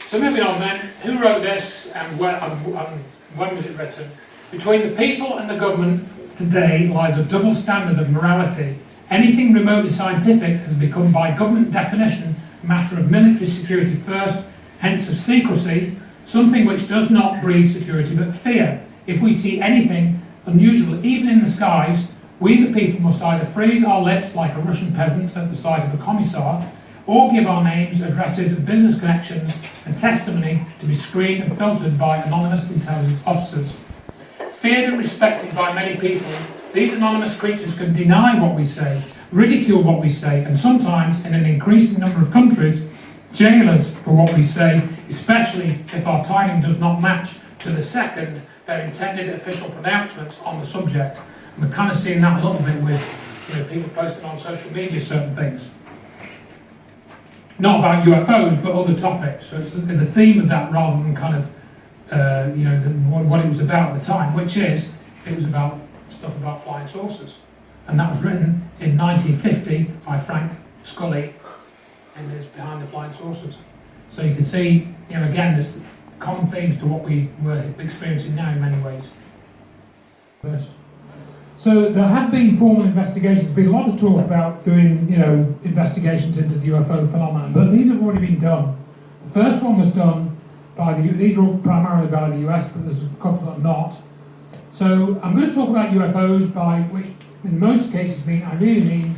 So moving on then, who wrote this and when was it written? Between the people and the government today lies a double standard of morality. Anything remotely scientific has become by government definition a matter of military security first, hence of secrecy, something which does not breed security but fear. If we see anything unusual even in the skies, we the people must either freeze our lips like a Russian peasant at the sight of a commissar, or give our names, addresses and business connections and testimony to be screened and filtered by anonymous intelligence officers. Feared and respected by many people, these anonymous creatures can deny what we say, ridicule what we say, and sometimes, in an increasing number of countries, jail us for what we say, especially if our timing does not match to the second their intended official pronouncements on the subject. And we're kind of seeing that a little bit with people posting on social media certain things. Not about UFOs, but other topics. So it's the theme of that rather than kind of, what it was about at the time, which is, it was about stuff about flying saucers. And that was written in 1950 by Frank Scully, and it's Behind the Flying Saucers. So you can see, again, there's common themes to what we were experiencing now in many ways. So there have been formal investigations. There's been a lot of talk about doing, investigations into the UFO phenomenon, but these have already been done. The first one was done by these are all primarily by the US, but there's a couple that are not. So I'm going to talk about UFOs, by which in most cases I really mean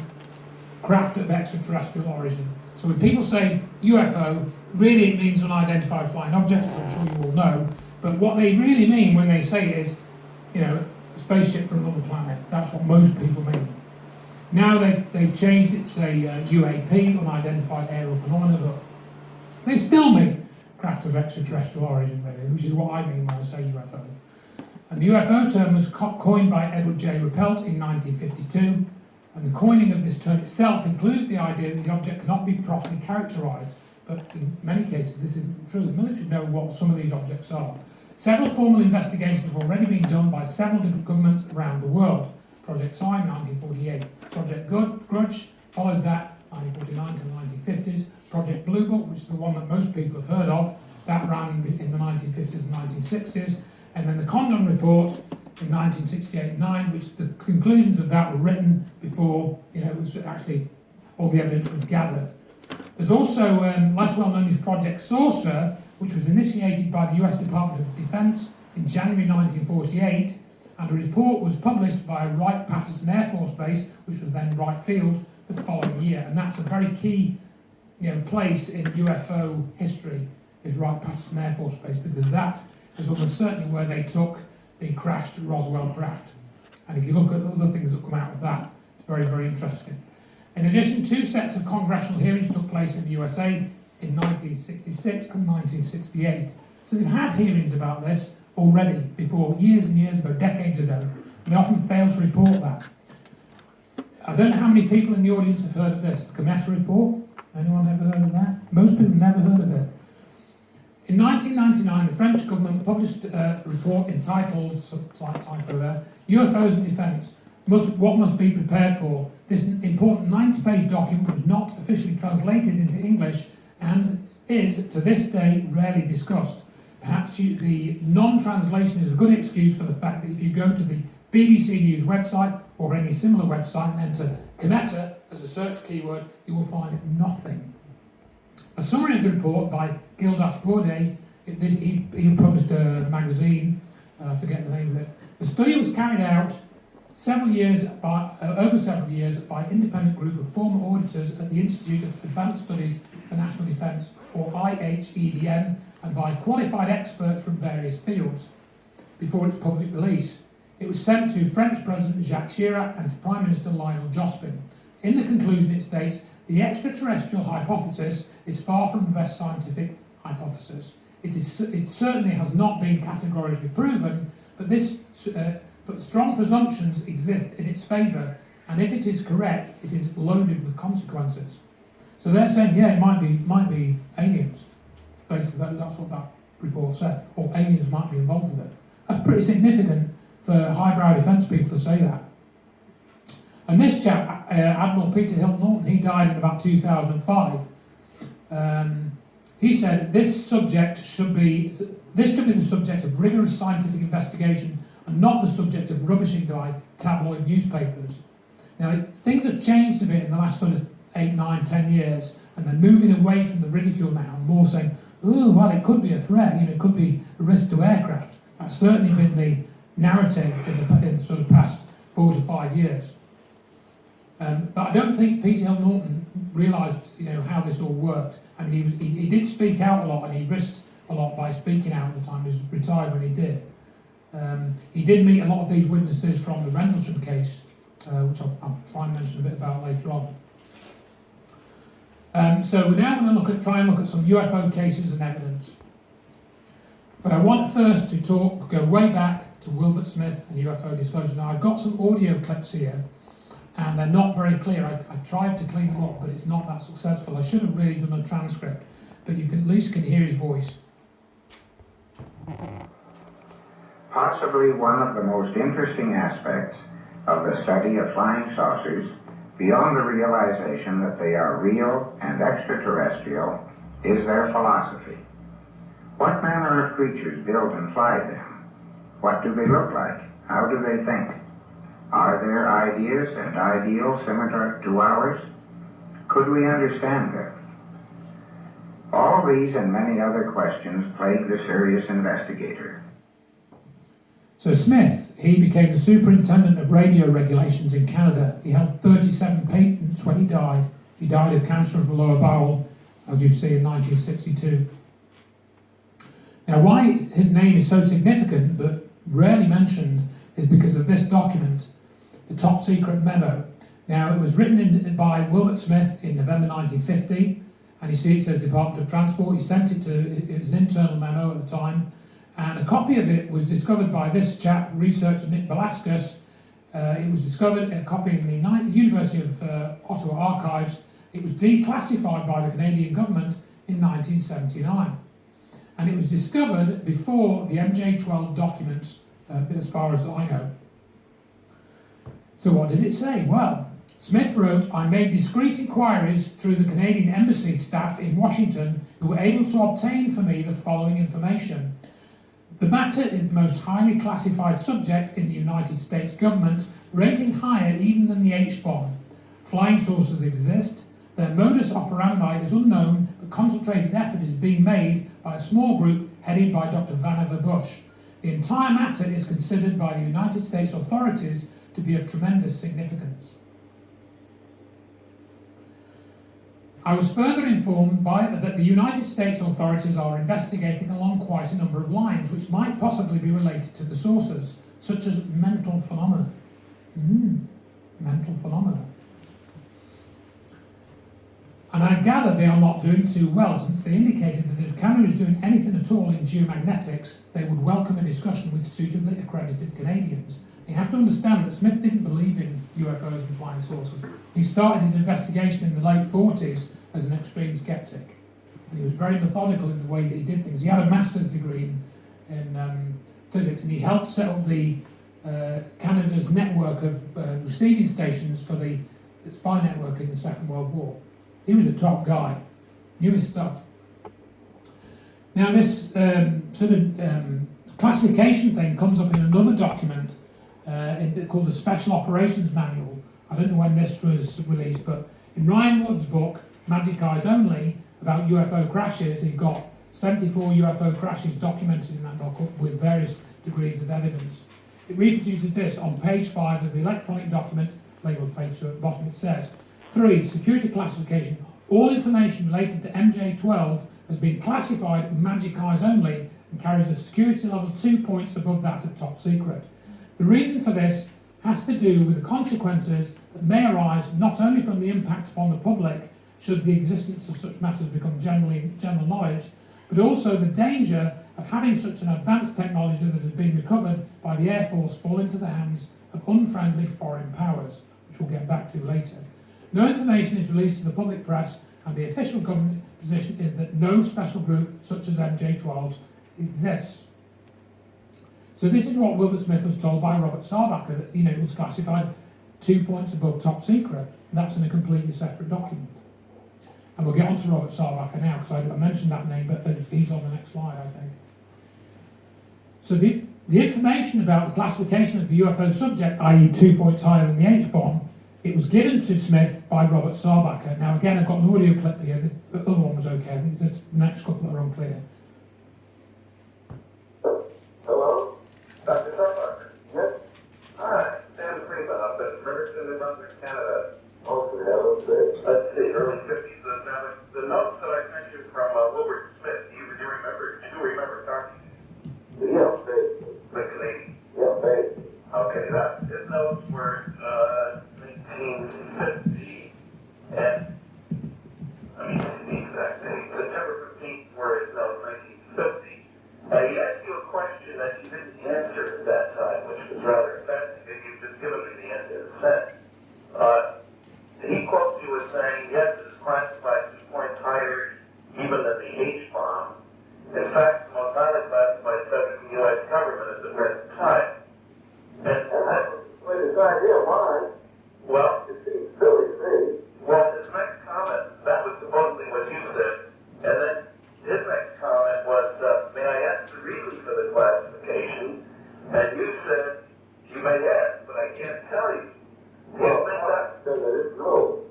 craft of extraterrestrial origin. So when people say UFO, really it means unidentified flying objects, as I'm sure you all know, but what they really mean when they say it is, a spaceship from another planet. That's what most people mean. Now they've changed it to say UAP, unidentified aerial phenomena, but they still mean craft of extraterrestrial origin, really, which is what I mean when I say UFO. And the UFO term was coined by Edward J. Ruppelt in 1952, and the coining of this term itself includes the idea that the object cannot be properly characterised, but in many cases this isn't true. The military know what some of these objects are. Several formal investigations have already been done by several different governments around the world. Project Sign, 1948. Project Grudge followed that, 1949 to the 1950s. Project Blue Book, which is the one that most people have heard of, that ran in the 1950s and 1960s. And then the Condon Report in 1968-9, which the conclusions of that were written before it was actually all the evidence was gathered. There's also less well known as Project Saucer, which was initiated by the US Department of Defense in January 1948, and a report was published via Wright-Patterson Air Force Base, which was then Wright Field, the following year. And that's a very key place in UFO history, is Wright-Patterson Air Force Base, because that is almost certainly where they took the crashed Roswell craft. And if you look at other things that come out of that, it's very, very interesting. In addition, 2 sets of congressional hearings took place in the USA in 1966 and 1968. So they've had hearings about this already before, years and years ago, decades ago, and they often fail to report that. I don't know how many people in the audience have heard of this, the Cometa Report. Anyone ever heard of that? Most people never heard of it. In 1999, the French government published a report entitled, slight typo there, UFOs and Defence, what must be prepared for. This important 90-page document was not officially translated into English and is, to this day, rarely discussed. Perhaps the non-translation is a good excuse for the fact that if you go to the BBC News website or any similar website and enter Cometa as a search keyword, you will find nothing. A summary of the report by Gildas Bourdais, he published a magazine, I forget the name of it. The study was carried out over several years by an independent group of former auditors at the Institute of Advanced Studies for National Defence, or IHEDN, and by qualified experts from various fields before its public release. It was sent to French President Jacques Chirac and to Prime Minister Lionel Jospin. In the conclusion it states, the extraterrestrial hypothesis is far from the best scientific hypothesis. It certainly has not been categorically proven, but strong presumptions exist in its favour, and if it is correct, it is loaded with consequences. So they're saying, yeah, it might be aliens. Basically, that's what that report said, or aliens might be involved with it. That's pretty significant for highbrow defence people to say that. And this chap, Admiral Peter Hilt Norton, he died in about 2005. He said this should be the subject of rigorous scientific investigation and not the subject of rubbishing by tabloid newspapers. Now, things have changed a bit in the last sort of 8, 9, 10 years, and they're moving away from the ridicule now, and more saying, oh, well, it could be a threat, it could be a risk to aircraft. That's certainly been the narrative in the sort of past 4 to 5 years. But I don't think Peter Hill Norton realised, how this all worked. I mean, he did speak out a lot, and he risked a lot by speaking out at the time. He was retired when he did. He did meet a lot of these witnesses from the Rendlesham case, which I'll try and mention a bit about later on. So we're now going to try and look at some UFO cases and evidence. But I want first to go way back to Wilbert Smith and UFO disclosure. Now, I've got some audio clips here, and they're not very clear. I tried to clean them up, but it's not that successful. I should have really done a transcript, but you at least can hear his voice. Possibly one of the most interesting aspects of the study of flying saucers, beyond the realization that they are real and extraterrestrial, is their philosophy. What manner of creatures build and fly them? What do they look like? How do they think? Are their ideas and ideals similar to ours? Could we understand them? All these and many other questions plague the serious investigator. So Smith, he became the superintendent of radio regulations in Canada. He held 37 patents when he died. He died of cancer of the lower bowel, as you see, in 1962. Now, why his name is so significant but rarely mentioned is because of this document, the top secret memo. Now, it was written by Wilbert Smith in November 1950, and you see it says Department of Transport. He sent it it was an internal memo at the time, and a copy of it was discovered by this chap, researcher Nick Velasquez. It was discovered, a copy in the University of Ottawa archives. It was declassified by the Canadian government in 1979. And it was discovered before the MJ-12 documents, as far as I know. So what did it say? Well, Smith wrote, I made discreet inquiries through the Canadian Embassy staff in Washington who were able to obtain for me the following information. The matter is the most highly classified subject in the United States government, rating higher even than the H-bomb. Flying saucers exist. Their modus operandi is unknown, but concentrated effort is being made by a small group headed by Dr. Vannevar Bush. The entire matter is considered by the United States authorities to be of tremendous significance. I was further informed that the United States authorities are investigating along quite a number of lines which might possibly be related to the sources, such as mental phenomena. Mental phenomena. And I gather they are not doing too well, since they indicated that if Canada is doing anything at all in geomagnetics, they would welcome a discussion with suitably accredited Canadians. You have to understand that Smith didn't believe in UFOs and flying saucers. He started his investigation in the late 40s as an extreme skeptic. And he was very methodical in the way that he did things. He had a master's degree in physics, and he helped set up the Canada's network of receiving stations for the spy network in the Second World War. He was a top guy, knew his stuff. Now this classification thing comes up in another document called the Special Operations Manual. I don't know when this was released, but in Ryan Wood's book, Magic Eyes Only, about UFO crashes, he's got 74 UFO crashes documented in that book with various degrees of evidence. It reproduces this on page 5 of the electronic document, labelled page 2 at the bottom. It says, 3. Security classification. All information related to MJ-12 has been classified Magic Eyes Only and carries a security level 2 points above that of top secret. The reason for this has to do with the consequences that may arise not only from the impact upon the public should the existence of such matters become general knowledge, but also the danger of having such an advanced technology that has been recovered by the Air Force fall into the hands of unfriendly foreign powers, which we'll get back to later. No information is released to the public press, and the official government position is that no special group such as MJ-12 exists. So this is what Wilbert Smith was told by Robert Sarbacher, that it was classified 2 points above top secret. That's in a completely separate document. And we'll get on to Robert Sarbacher now, because I mentioned that name, but he's on the next slide, I think. So the information about the classification of the UFO subject, i.e. 2 points higher than the H-bomb, it was given to Smith by Robert Sarbacher. Now again, I've got an audio clip here. The other one was okay. I think it's just the next couple that are unclear. Hello? Dr. Sarbacher? Yes? Hi, Sam Freeman up in Fredericton, New Brunswick, Canada. Okay, let's see. Let's see, early 50s. Now, the notes that I sent you from Wilbert Smith, do you remember talking? Yeah, basically. The Canadian? Yeah, basically. Okay, his notes were 1950, and I mean, the exact date, September 15th were his notes, 1950. He asked you a question that you didn't answer at that time, which was rather offensive, and you've just given me the answer since. He quotes you as saying, yes, it is classified 2 points higher even than the H-bomb. In fact, the most highly classified subject in the U.S. government at the present time. And that's his idea. Why? Well, it seems silly to me. Well, his next comment, that was supposedly what you said, and then his next comment was, may I ask the reason for the classification? And you said, you may ask, but I can't tell you. Do you think that? Because I didn't know.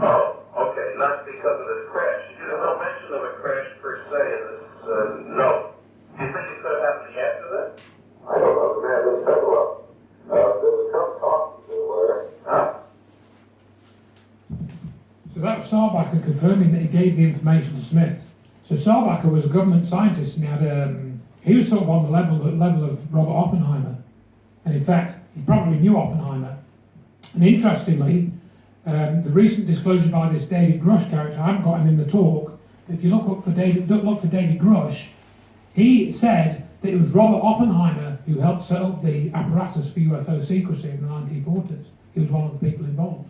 Oh, okay, not because of this crash. There's no mention of a crash per se in this note. Do you think it could have happened after that? I don't know. The man didn't say well. There was some talk somewhere. So that was Sarbacher confirming that he gave the information to Smith. So Sarbacher was a government scientist, and he was sort of on the level of Robert Oppenheimer. And in fact, he probably knew Oppenheimer. And interestingly, the recent disclosure by this David Grush character, I haven't got him in the talk, but if you look for David Grush, he said that it was Robert Oppenheimer who helped set up the apparatus for UFO secrecy in the 1940s. He was one of the people involved.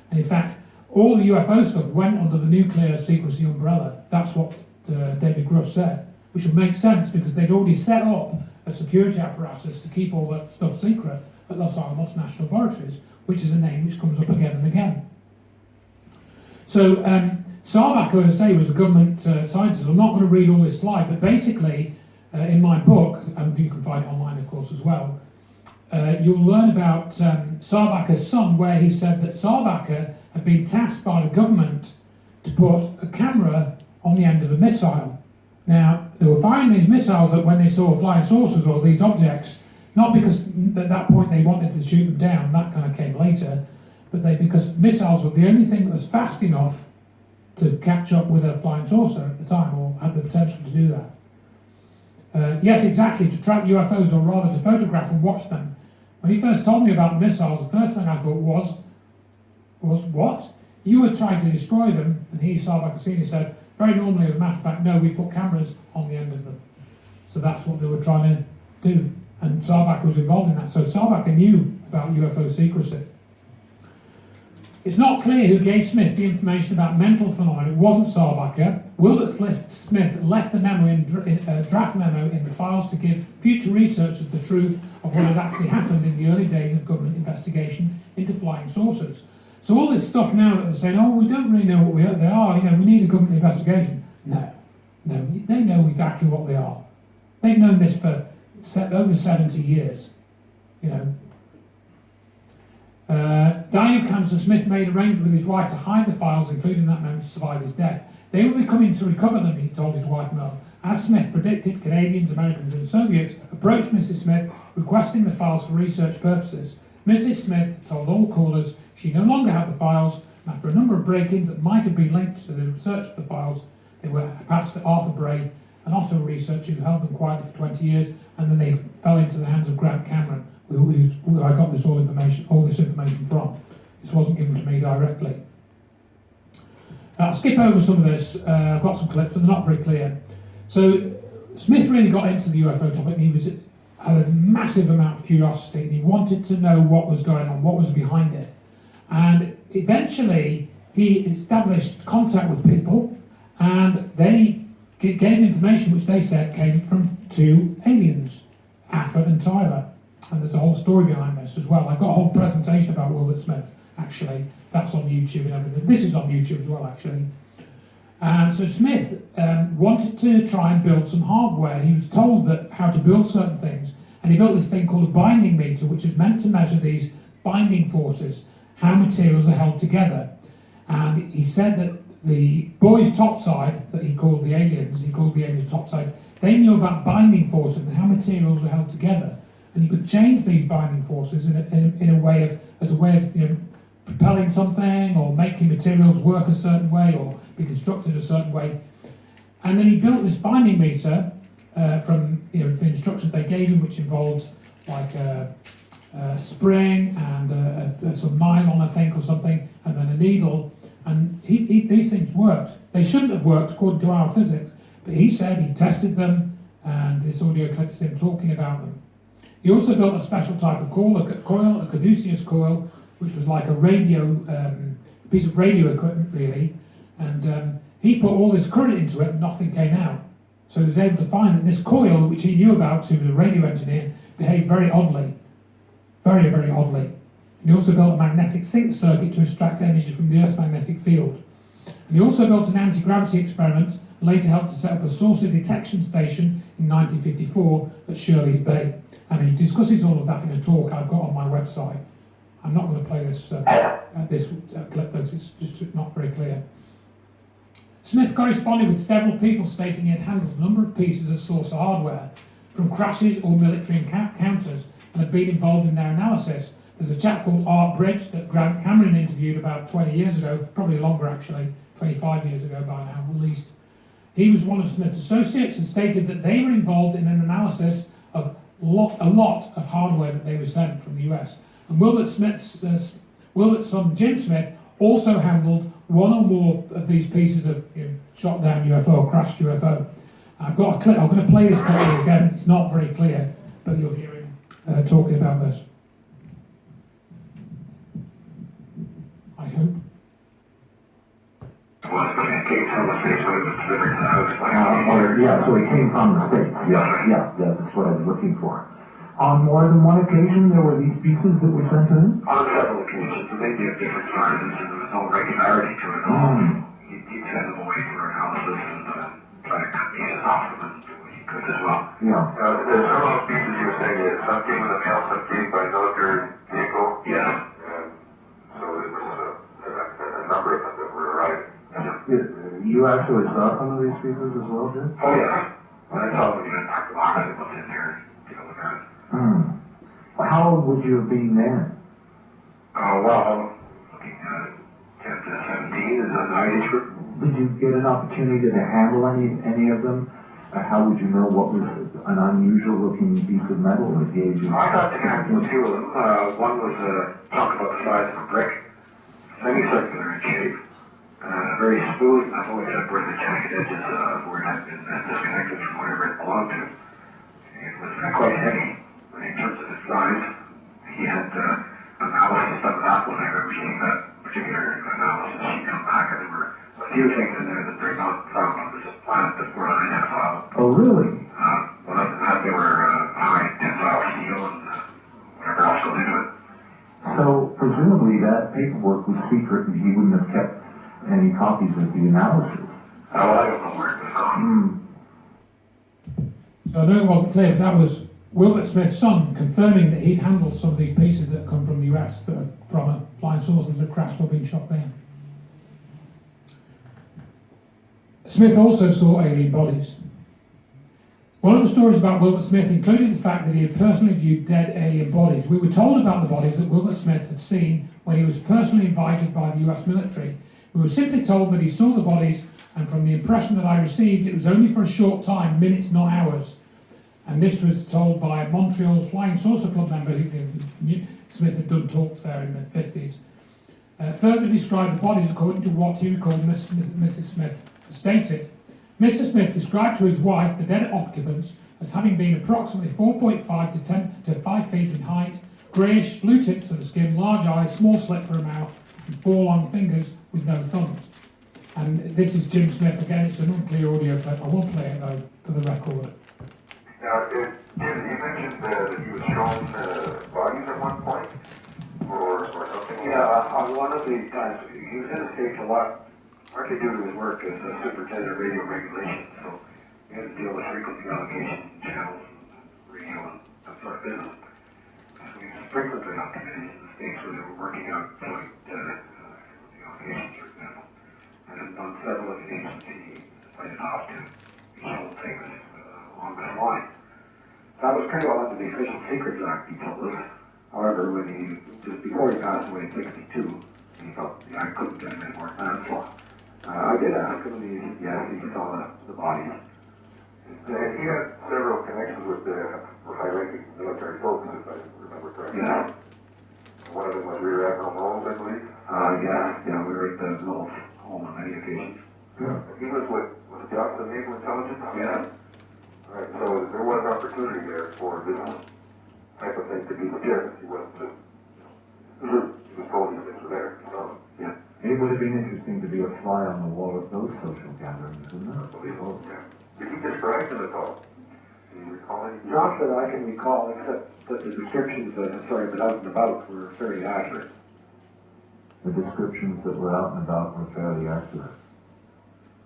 And in fact, all the UFO stuff went under the nuclear secrecy umbrella. That's what David Grush said, which would make sense because they'd already set up a security apparatus to keep all that stuff secret at Los Alamos National Laboratories, which is a name which comes up again and again. So Sarbacher, as I say, was a government scientist. I'm not going to read all this slide, but basically, in my book, and you can find it online, of course, as well, you'll learn about Sarbacher's son, where he said that Sarbacher had been tasked by the government to put a camera on the end of a missile. Now, they were firing these missiles when they saw flying saucers or these objects, not because at that point they wanted to shoot them down, that kind of came later, but because missiles were the only thing that was fast enough to catch up with a flying saucer at the time, or had the potential to do that. Yes, exactly, to track UFOs, or rather to photograph and watch them. When he first told me about the missiles, the first thing I thought was what? You were trying to destroy them? And he, Sarbacher Senior, said, very normally, as a matter of fact, no, we put cameras on the end of them. So that's what they were trying to do. And Sarbacher was involved in that. So Sarbacher knew about UFO secrecy. It's not clear who gave Smith the information about mental phenomena. It wasn't Sarbacher. Wilbert Smith left the memo draft memo in the files to give future researchers the truth of what had actually happened in the early days of government investigation into flying saucers. So all this stuff now that they're saying, oh, we don't really know what they are, we need a government investigation. No, they know exactly what they are. They've known this for over 70 years, Dying of cancer, Smith made arrangements with his wife to hide the files, including that memo, to survive his death. They will be coming to recover them, he told his wife Mel. As Smith predicted, Canadians, Americans and Soviets approached Mrs. Smith requesting the files for research purposes. Mrs. Smith told all callers she no longer had the files, and after a number of break-ins that might have been linked to the research for the files, they were passed to Arthur Bray, an Otto researcher who held them quietly for 20 years, and then they fell into the hands of Grant Cameron, who I got all this information from. This wasn't given to me directly. I'll skip over some of this. I've got some clips, but they're not very clear. So Smith really got into the UFO topic, and he had a massive amount of curiosity, and he wanted to know what was going on, what was behind it. And eventually, he established contact with people, and they gave information which they said came from two aliens, Affa and Tyler. And there's a whole story behind this as well. I've got a whole presentation about Wilbert Smith, actually, That's on YouTube and everything. This is on YouTube as well, actually. And so Smith wanted to try and build some hardware. He was told that how to build certain things, and he built this thing called a binding meter, which is meant to measure these binding forces, how materials are held together. And he said that the boys topside, that he called the aliens topside, they knew about binding forces and how materials were held together. And you could change these binding forces in a way of, as a way of, you know, propelling something or making materials work a certain way or be constructed a certain way. And then he built this binding meter from, you know, the instructions they gave him, which involved like a spring and some nylon, I think, or something, and then a needle. And these things worked. They shouldn't have worked according to our physics, but he said he tested them, and this audio clip is him talking about them. He also built a special type of coil, a caduceus coil, which was like a radio, piece of radio equipment, really. And he put all this current into it, and nothing came out. So he was able to find that this coil, which he knew about because he was a radio engineer, behaved very oddly. Very, very oddly. And he also built a magnetic sync circuit to extract energy from the Earth's magnetic field. And he also built an anti-gravity experiment, and later helped to set up a saucer detection station in 1954 at Shirley's Bay. And he discusses all of that in a talk I've got on my website. I'm not going to play this clip because it's just not very clear. Smith corresponded with several people stating he had handled a number of pieces of saucer hardware from crashes or military encounters and had been involved in their analysis. There's a chap called Art Bridge that Grant Cameron interviewed about 20 years ago, probably longer actually, 25 years ago by now at least. He was one of Smith's associates and stated that they were involved in an analysis of a lot of hardware that they were sent from the US. And Wilbert's son Jim Smith also handled one or more of these pieces of, you know, shot down UFO, crashed UFO. I've got a clip, I'm going to play this clip again, it's not very clear, but you'll hear him talking about this. I hope. Well, but it came from the States when it was delivered to the house. Yeah, so it came from the States. Yeah, that's what I was looking for. On more than one occasion, there were these pieces that were sent in? On several occasions, and they did different sizes, and there was no regularity to it at all. He'd send them away for analysis and try to cut pieces off them and do what he could as well. Yeah. There's several pieces you were saying, some came with a mail, some came by military vehicle. Yeah. So it was a number of them that were arriving. You actually saw some of these pieces as well, Jim? Oh, yeah. When I saw them, you know, pack the box, I looked in there and take a look at it. How old would you have been then? Well, looking at 10 to 17 is a high age group. Did you get an opportunity to handle any of them? How would you know what was an unusual looking piece of metal at the age of... I got to handle two of them. One was a chunk about the size of a brick, semicircular in shape, very smooth metal except where the jagged edges where it had been disconnected from whatever it belonged to. It was quite heavy. In terms of his size, he had analysis of that when I remember seeing that particular analysis sheet come back, and there were a few things in there that they're not found on this planet that were unidentified. Oh, really? But other than that, they were high tensile steel and whatever else goes into it. So, presumably that paperwork was secret and he wouldn't have kept any copies of the analysis. Well, I don't know where it was gone. So I know it wasn't clear, but that was Wilbert Smith's son confirming that he'd handled some of these pieces that come from the US that are from a flying saucer that had crashed or been shot down. Smith also saw alien bodies. One of the stories about Wilbert Smith included the fact that he had personally viewed dead alien bodies. We were told about the bodies that Wilbert Smith had seen when he was personally invited by the US military. We were simply told that he saw the bodies, and from the impression that I received, it was only for a short time, minutes, not hours. And this was told by Montreal's Flying Saucer Club member, Smith had done talks there in the 50s. Further described the bodies according to what he recalled Mrs. Smith stated. Mr. Smith described to his wife the dead occupants as having been approximately 4.5 to 10 to 5 feet in height, greyish, blue tips of the skin, large eyes, small slit for a mouth, and 4 long fingers with no thumbs. And this is Jim Smith again. It's an unclear audio clip. I will play it though for the record. Now, you mentioned that he was shown bodies at one point. or something? Yeah, on one of the times, he was in the States a lot, partly due to his work as a superintendent of radio regulation, so he had to deal with frequency allocation channels, radio, and that sort of business. So he was frequently on committees in the States where they were working out joint frequency allocations, for example. And on several occasions he decided not to show things along this line. That was pretty well under the Official Secrets Act, he told us. However, just before he passed away in 62, he felt the act couldn't get him any more time for. I did ask him, and he saw the bodies. And he had several connections with high-ranking military folks, if I remember correctly. Yeah. One of them was Rear Admiral Knowles, I believe. Yeah, we were at the Knowles home on many occasions. Yeah. He was with the Office of Naval Intelligence? Yeah. All right, so there was opportunity there for this type of thing to be legit. He wasn't just, he was told these things were there. So, Yeah. It would have been interesting to be a fly on the wall at those social gatherings, wouldn't I it? believe so, yeah. Did he describe them at all? Do you recall any? Not that I can recall, except that the descriptions that been out and about were fairly accurate. The descriptions that were out and about were fairly accurate.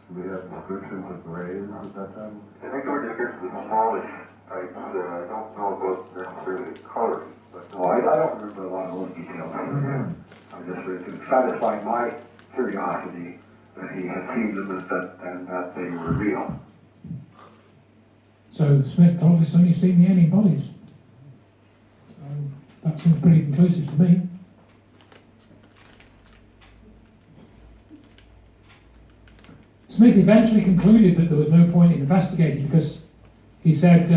Do we have descriptions of graves at that time? I think there were descriptions of smallish types. I don't know about necessarily the colors, but. Oh, I don't remember a lot of those details. I just really to satisfy my curiosity that he had seen them and that they were real. So Smith told us only seen the alien bodies. So that seems pretty conclusive to me. Smith eventually concluded that there was no point in investigating because he said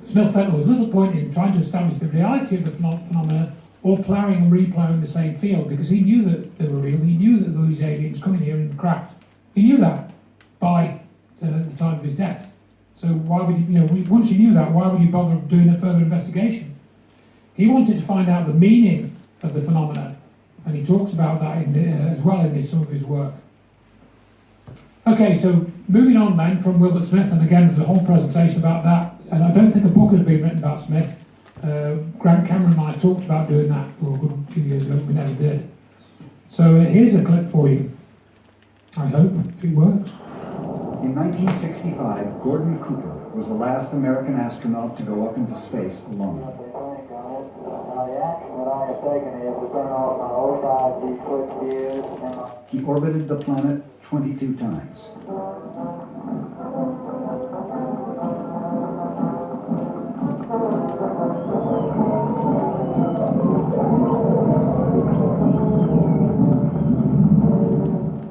Smith felt there was little point in trying to establish the reality of the phenomena or ploughing and reploughing the same field because he knew that they were real. He knew that there were these aliens coming here in craft. He knew that by the time of his death. So why would he, once he knew that, why would he bother doing a further investigation? He wanted to find out the meaning of the phenomena, and he talks about that as well in some of his work. Okay, so moving on then from Wilbert Smith, and again there's a whole presentation about that, and I don't think a book has been written about Smith. Grant Cameron and I talked about doing that a good few years ago, but we never did. So here's a clip for you. I hope, if it works. In 1965, Gordon Cooper was the last American astronaut to go up into space alone. He orbited the planet 22 times.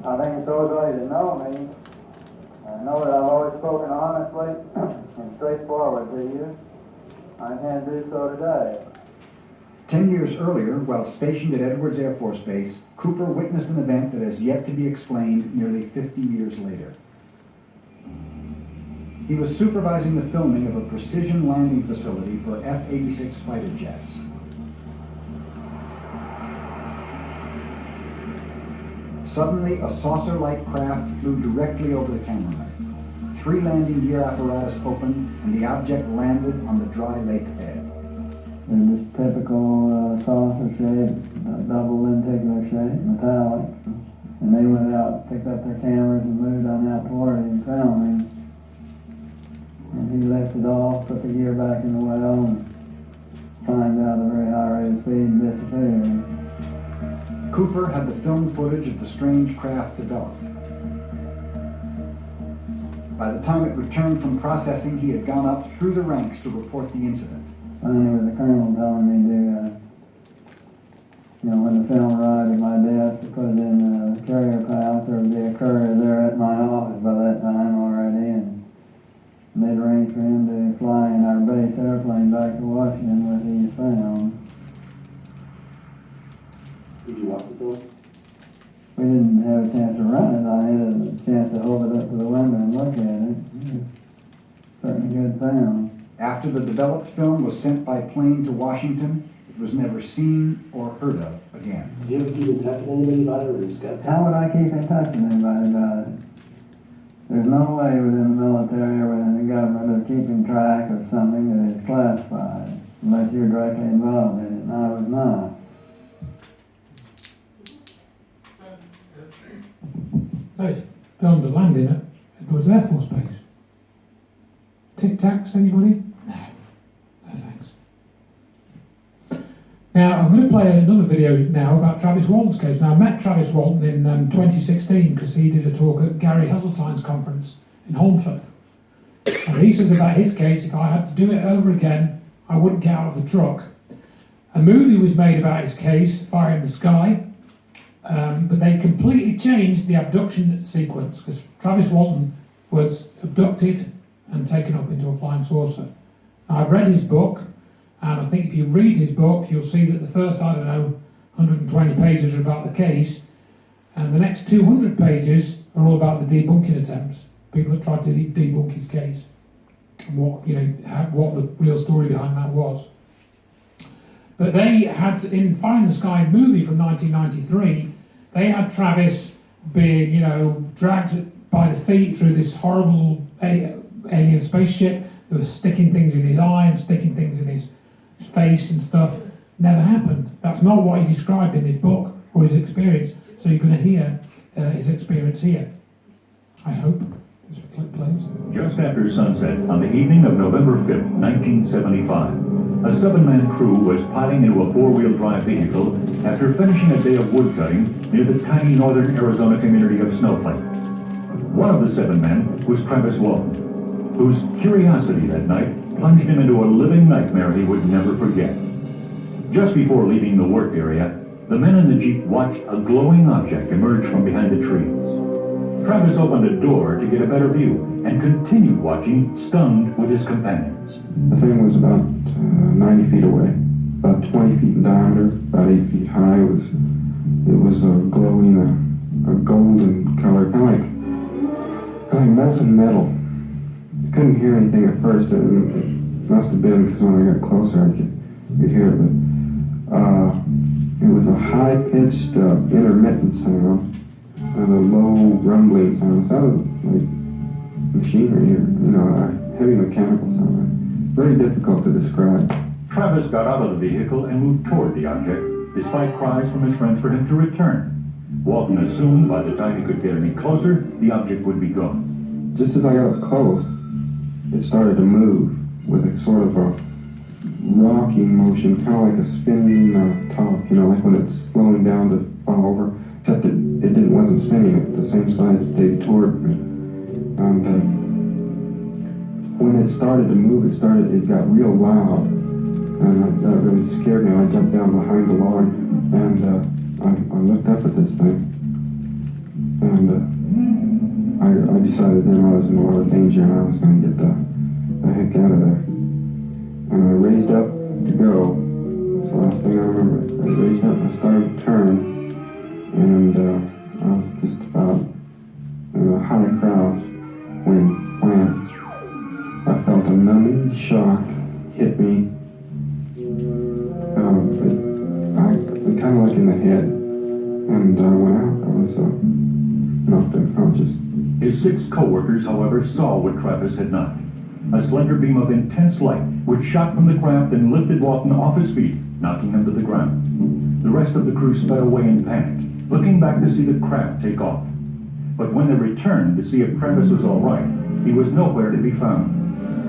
I think it's always ready to know me. I know that I've always spoken honestly and straightforward to you. I intend to do so today. 10 years earlier, while stationed at Edwards Air Force Base, Cooper witnessed an event that has yet to be explained nearly 50 years later. He was supervising the filming of a precision landing facility for F-86 fighter jets. Suddenly, a saucer-like craft flew directly over the cameraman. 3 landing gear apparatus opened, and the object landed on the dry lake bed. They're just typical saucer shape, double lenticular shape, metallic. And they went out, picked up their cameras and moved on out toward him, found him. And he lifted off, put the gear back in the well, and climbed out at a very high rate of speed and disappeared. Cooper had the film footage of the strange craft developed. By the time it returned from processing, he had gone up through the ranks to report the incident. Finally, with the colonel telling me to, when the film arrived at my desk, to put it in the carrier pouch. There would be a courier there at my office by that time already, and they'd arranged for him to fly in our base airplane back to Washington with these found. Did you watch the film? We didn't have a chance to run it. I had a chance to hold it up to the window and look at it. It was certainly good found. After the developed film was sent by plane to Washington, it was never seen or heard of again. Did you ever keep in touch with anybody about it or discuss it? How would I keep in touch with anybody about it? There's no way within the military or within the government of keeping track of something that is classified, unless you're directly involved in it, and I was not. So it's filmed a landing at Edwards Air Force Base. Tic Tacs, anybody? No. No thanks. Now, I'm going to play another video now about Travis Walton's case. Now, I met Travis Walton in 2016 because he did a talk at Gary Heseltine's conference in Holmfirth. And he says about his case, if I had to do it over again, I wouldn't get out of the truck. A movie was made about his case, Fire in the Sky, but they completely changed the abduction sequence because Travis Walton was abducted and taken up into a flying saucer. Now, I've read his book, and I think if you read his book, you'll see that the first, 120 pages are about the case, and the next 200 pages are all about the debunking attempts. People that tried to debunk his case, and what the real story behind that was. But they had, in Fire in the Sky movie from 1993, they had Travis being, dragged by the feet through this horrible alien spaceship. They were sticking things in his eye and sticking things in his face and stuff. Never happened. That's not what he described in his book or his experience. So you're going to hear his experience here. I hope. This clip plays. Just after sunset on the evening of November 5th, 1975, a 7-man crew was piling into a 4-wheel drive vehicle after finishing a day of woodcutting near the tiny northern Arizona community of Snowflake. One of the 7 men was Travis Walton, whose curiosity that night plunged him into a living nightmare he would never forget. Just before leaving the work area, the men in the Jeep watched a glowing object emerge from behind the trees. Travis opened a door to get a better view and continued watching, stunned with his companions. The thing was about 90 feet away, about 20 feet in diameter, about 8 feet high. It was glowing a golden color, kind of like molten metal. Couldn't hear anything at first. It must have been because when I got closer I could hear it, but it was a high-pitched intermittent sound and a low rumbling sound. It sounded like machinery or a heavy mechanical sound. Very difficult to describe. Travis got out of the vehicle and moved toward the object, despite cries from his friends for him to return. Walton assumed by the time he could get any closer, the object would be gone. Just as I got up close, it started to move with a sort of a rocking motion, kind of like a spinning top, like when it's slowing down to fall over, except it wasn't spinning at the same side, it stayed toward me. And when it started to move, it got real loud, and that really scared me. I jumped down behind the log, and I looked up at this thing, and I decided then I was in a lot of danger and I was going to get the heck out of there. And I raised up to go. That's the last thing I remember. I raised up and I started to turn, and I was just about in a high crouch when I felt a numbing shock hit me, but kind of like in the head, and I went out. I was knocked unconscious. His 6 co-workers, however, saw what Travis had not. A slender beam of intense light which shot from the craft and lifted Walton off his feet, knocking him to the ground. The rest of the crew sped away in panic, looking back to see the craft take off. But when they returned to see if Travis was all right, he was nowhere to be found.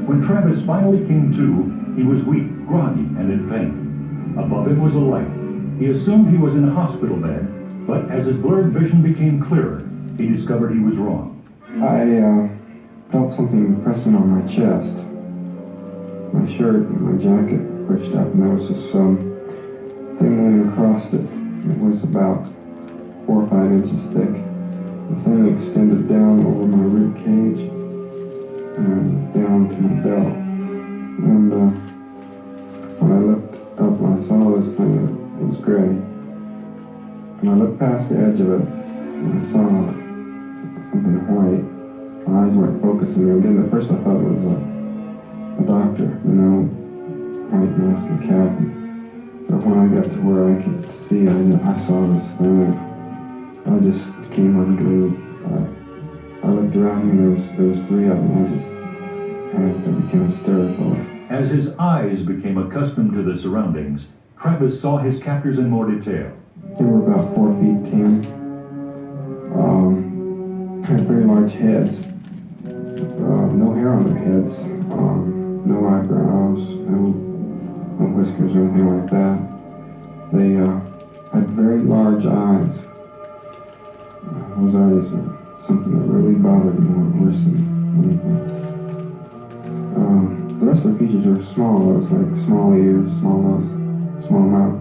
When Travis finally came to, he was weak, groggy, and in pain. Above him was a light. He assumed he was in a hospital bed, but as his blurred vision became clearer, he discovered he was wrong. I felt something pressing on my chest. My shirt and my jacket pushed up, and there was this thing laying across it. It was about 4 or 5 inches thick. The thing extended down over my rib cage and down to my belt. And when I looked up and I saw this thing, it was gray. And I looked past the edge of it and I saw something white. My eyes weren't focusing real good. At first I thought it was a doctor, white mask and cap. But when I got to where I could see, I saw this thing, and I just came unglued. I looked around me, and there was 3 of them. I just panicked and became hysterical. As his eyes became accustomed to the surroundings, Travis saw his captors in more detail. They were about 4 feet 10. had very large heads, no hair on their heads, no eyebrows, no whiskers or anything like that. They had very large eyes. Those eyes are something that really bothered me worse than anything. The rest of their features are small. It was like small ears, small nose, small mouth,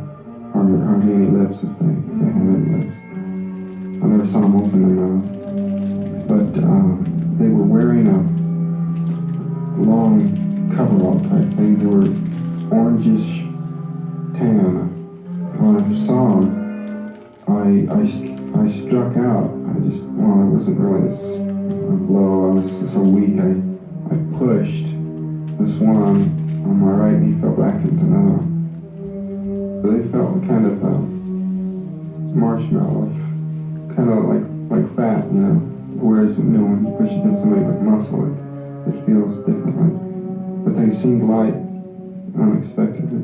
hardly any lips if they had any lips. I never saw them open their mouth. But they were wearing long coverall type things. They were orangish tan. When I saw them, I struck out. It wasn't really a blow. I was so weak. I pushed this one on my right, and he fell back into another one. They felt kind of marshmallow, kind of like fat, you know. Whereas, when you push against somebody with muscle, it feels differently. But they seemed light unexpectedly.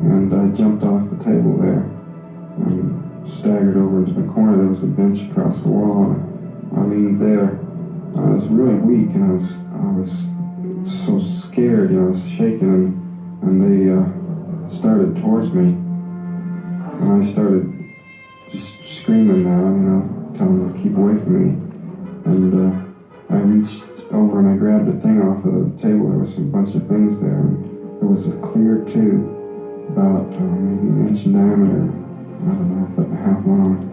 And I jumped off the table there and staggered over into the corner. There was a bench across the wall, and I leaned there. I was really weak, and I was so scared, I was shaking, and they started towards me. And I started just screaming at them, telling them to keep away from me. And I reached over and I grabbed a thing off of the table. There was a bunch of things there, and there was a clear tube about maybe an inch in diameter, I don't know, a foot and a half long.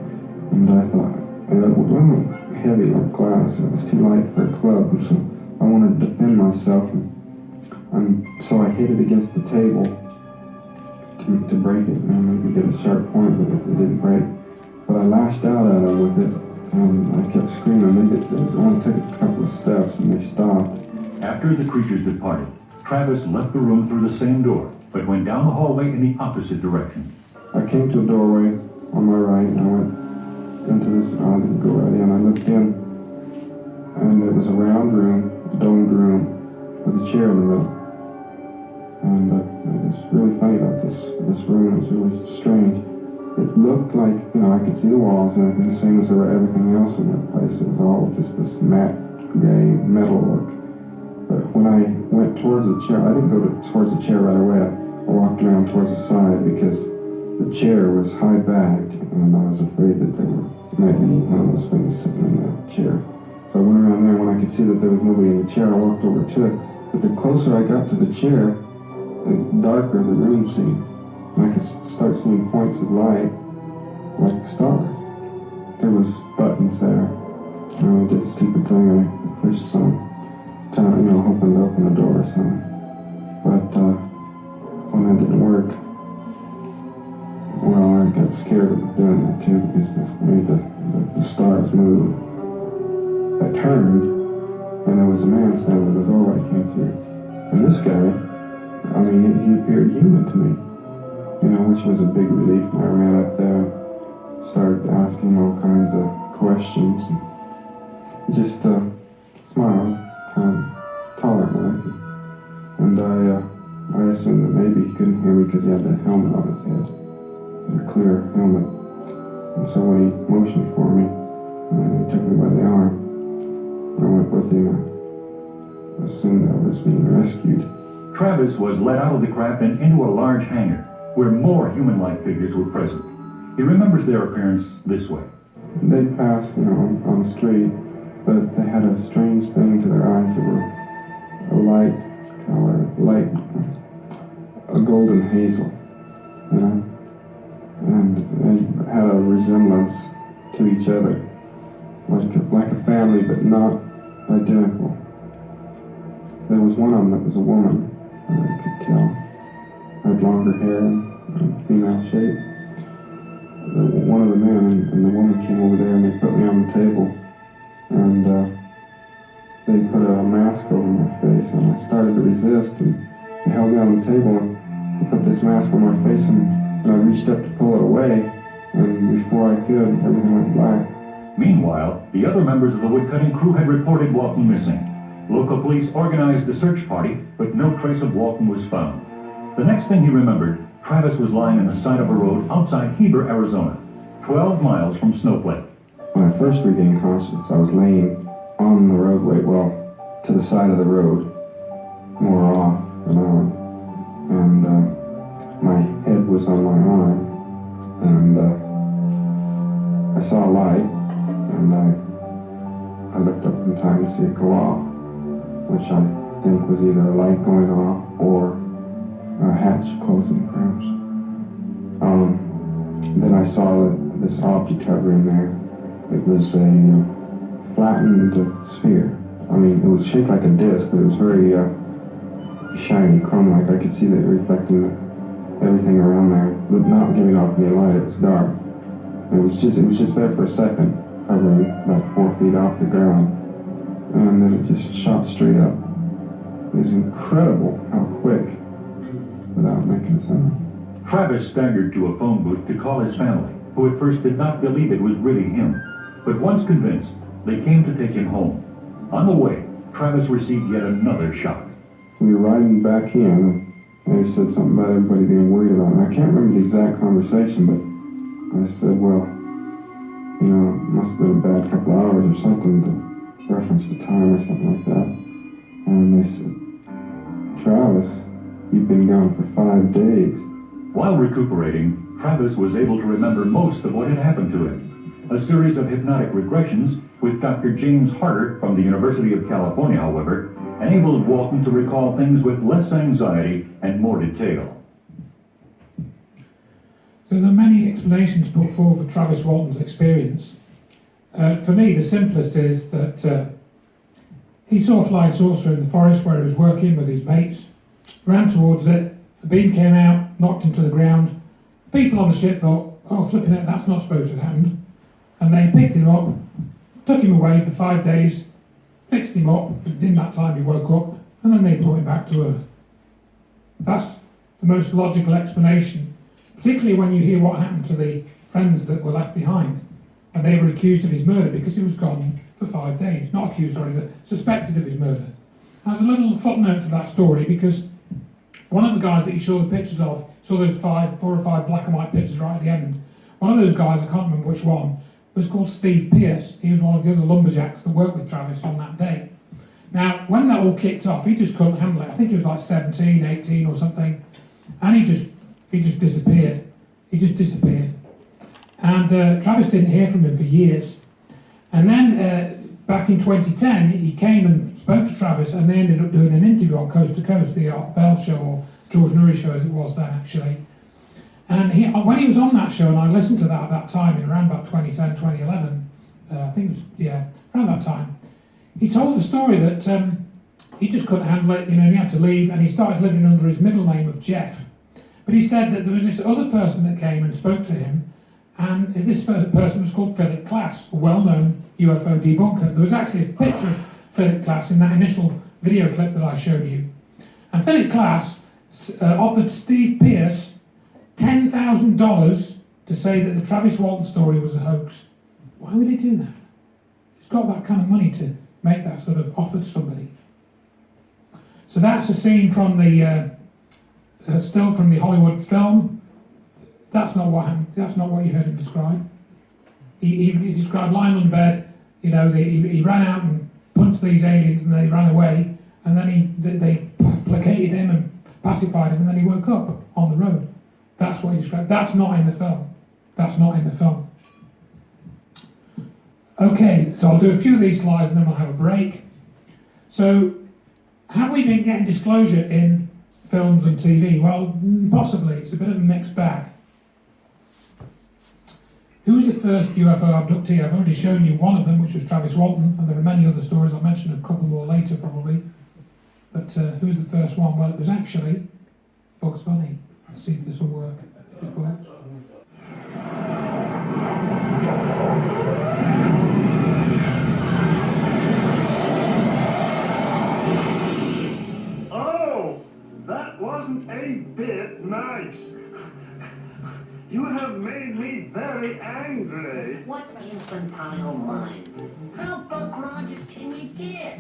And I thought, it wasn't heavy like glass, it was too light for a club, and so I wanted to defend myself, and so I hit it against the table to break it, and maybe get a sharp point, but it didn't break. But I lashed out at them with it, and I kept screaming. They only took a couple of steps, and they stopped. After the creatures departed, Travis left the room through the same door, but went down the hallway in the opposite direction. I came to a doorway on my right, and I went into this. I didn't go right in. I looked in, and it was a round room, a domed room, with a chair in the middle. And it's really funny about this room. It was really strange. It looked like, I could see the walls and everything, the same as everything else in that place. It was all just this matte gray metal look. But when I went towards the chair, I didn't go towards the chair right away. I walked around towards the side because the chair was high-backed, and I was afraid that there might be one of those things sitting in that chair. So I went around there, and when I could see that there was nobody in the chair, I walked over to it. But the closer I got to the chair, the darker the room seemed. And I could start seeing points of light, like stars. There was buttons there. I did a stupid thing. I pushed some, hoping to open the door or something. But when that didn't work, well, I got scared of doing that too, because it made the stars move. I turned, and there was a man standing in the doorway I came through. And this guy, he appeared human to me, which was a big relief. And I ran up there and started asking all kinds of questions, and just smiled, kind of tolerant. And I assumed that maybe he couldn't hear me because he had that helmet on his head, a clear helmet. And so when he motioned for me, he took me by the arm, I went with him. I assumed I was being rescued. Travis was led out of the craft and into a large hangar, where more human-like figures were present. He remembers their appearance this way. They passed, on the street, but they had a strange thing to their eyes. They were a light color, a golden hazel, and they had a resemblance to each other, like a family, but not identical. There was one of them that was a woman, I could tell. Had longer hair and female shape. One of the men and the woman came over there, and they put me on the table, and they put a mask over my face, and I started to resist, and they held me on the table, and they put this mask on my face, and I reached up to pull it away, and before I could, everything went black. Meanwhile, the other members of the woodcutting crew had reported Walton missing. Local police organized a search party, but no trace of Walton was found. The next thing he remembered, Travis was lying on the side of a road outside Heber, Arizona, 12 miles from Snowflake. when I first regained consciousness, I was laying on the roadway, well, to the side of the road, more off than on, and my head was on my arm, and I saw a light, and I looked up in time to see it go off, which I think was either a light going off or a hatch closing, perhaps. Then I saw this object hovering there. It was a flattened sphere. I mean, it was shaped like a disc, but it was very shiny, chrome-like. I could see that reflecting everything around there, but not giving off any light. It was dark. It was just there for a second, hovering about 4 feet off the ground, and then it just shot straight up. It was incredible how quick, without making a sound. Travis staggered to a phone booth to call his family, who at first did not believe it was really him. But once convinced, they came to take him home. On the way, Travis received yet another shock. We were riding back in, and he said something about everybody being worried about me. I can't remember the exact conversation, but I said, well, you know, it must have been a bad couple of hours or something, to reference the time or something like that. And they said, Travis, you've been gone for 5 days. While recuperating, Travis was able to remember most of what had happened to him. A series of hypnotic regressions with Dr. James Harder from the University of California, however, enabled Walton to recall things with less anxiety and more detail. So there are many explanations put forward for Travis Walton's experience. For me, the simplest is that he saw a flying saucer in the forest where he was working with his mates, ran towards it, the beam came out, knocked him to the ground. People on the ship thought, oh, flipping it, that's not supposed to have happened. And they picked him up, took him away for 5 days, fixed him up, in that time he woke up, and then they brought him back to Earth. That's the most logical explanation, particularly when you hear what happened to the friends that were left behind. And they were accused of his murder because he was gone for 5 days. Not accused, sorry, but suspected of his murder. And there's a little footnote to that story because one of the guys that you saw the pictures of, saw those 4 or 5 black and white pictures right at the end, one of those guys, I can't remember which one, was called Steve Pierce. He was one of the other lumberjacks that worked with Travis on that day. Now, when that all kicked off, he just couldn't handle it. I think he was like 17, 18 or something, and he just disappeared. He just disappeared. And Travis didn't hear from him for years. And then back in 2010, he came and spoke to Travis, and they ended up doing an interview on Coast to Coast, the Art Bell show, or George Nuri show as it was then actually. And when he was on that show, and I listened to that at that time, in around about 2010, 2011, I think it was, yeah, around that time, he told the story that he just couldn't handle it, you know, and he had to leave, and he started living under his middle name of Jeff. But he said that there was this other person that came and spoke to him, and this person was called Philip Klass, a well-known UFO debunker. There was actually a picture of Philip Klass in that initial video clip that I showed you. And Philip Klass offered Steve Pierce $10,000 to say that the Travis Walton story was a hoax. Why would he do that? He's got that kind of money to make that sort of offer to somebody. So that's a scene from the still from the Hollywood film. That's not what happened. That's not what you heard him describe. He described lying on bed. You know, he ran out and punched these aliens, and they ran away. And then they placated him and pacified him, and then he woke up on the road. That's what he described. That's not in the film. That's not in the film. Okay, so I'll do a few of these slides, and then we'll have a break. So, have we been getting disclosure in films and TV? Well, possibly. It's a bit of a mixed bag. Who was the first UFO abductee? I've already shown you one of them, which was Travis Walton, and there are many other stories. I'll mention a couple more later, probably. But who was the first one? Well, it was actually Bugs Bunny. Let's see if this will work. If it works. Oh, that wasn't a bit nice. You have made me very angry. What infantile minds? How Buck Rogers can you get?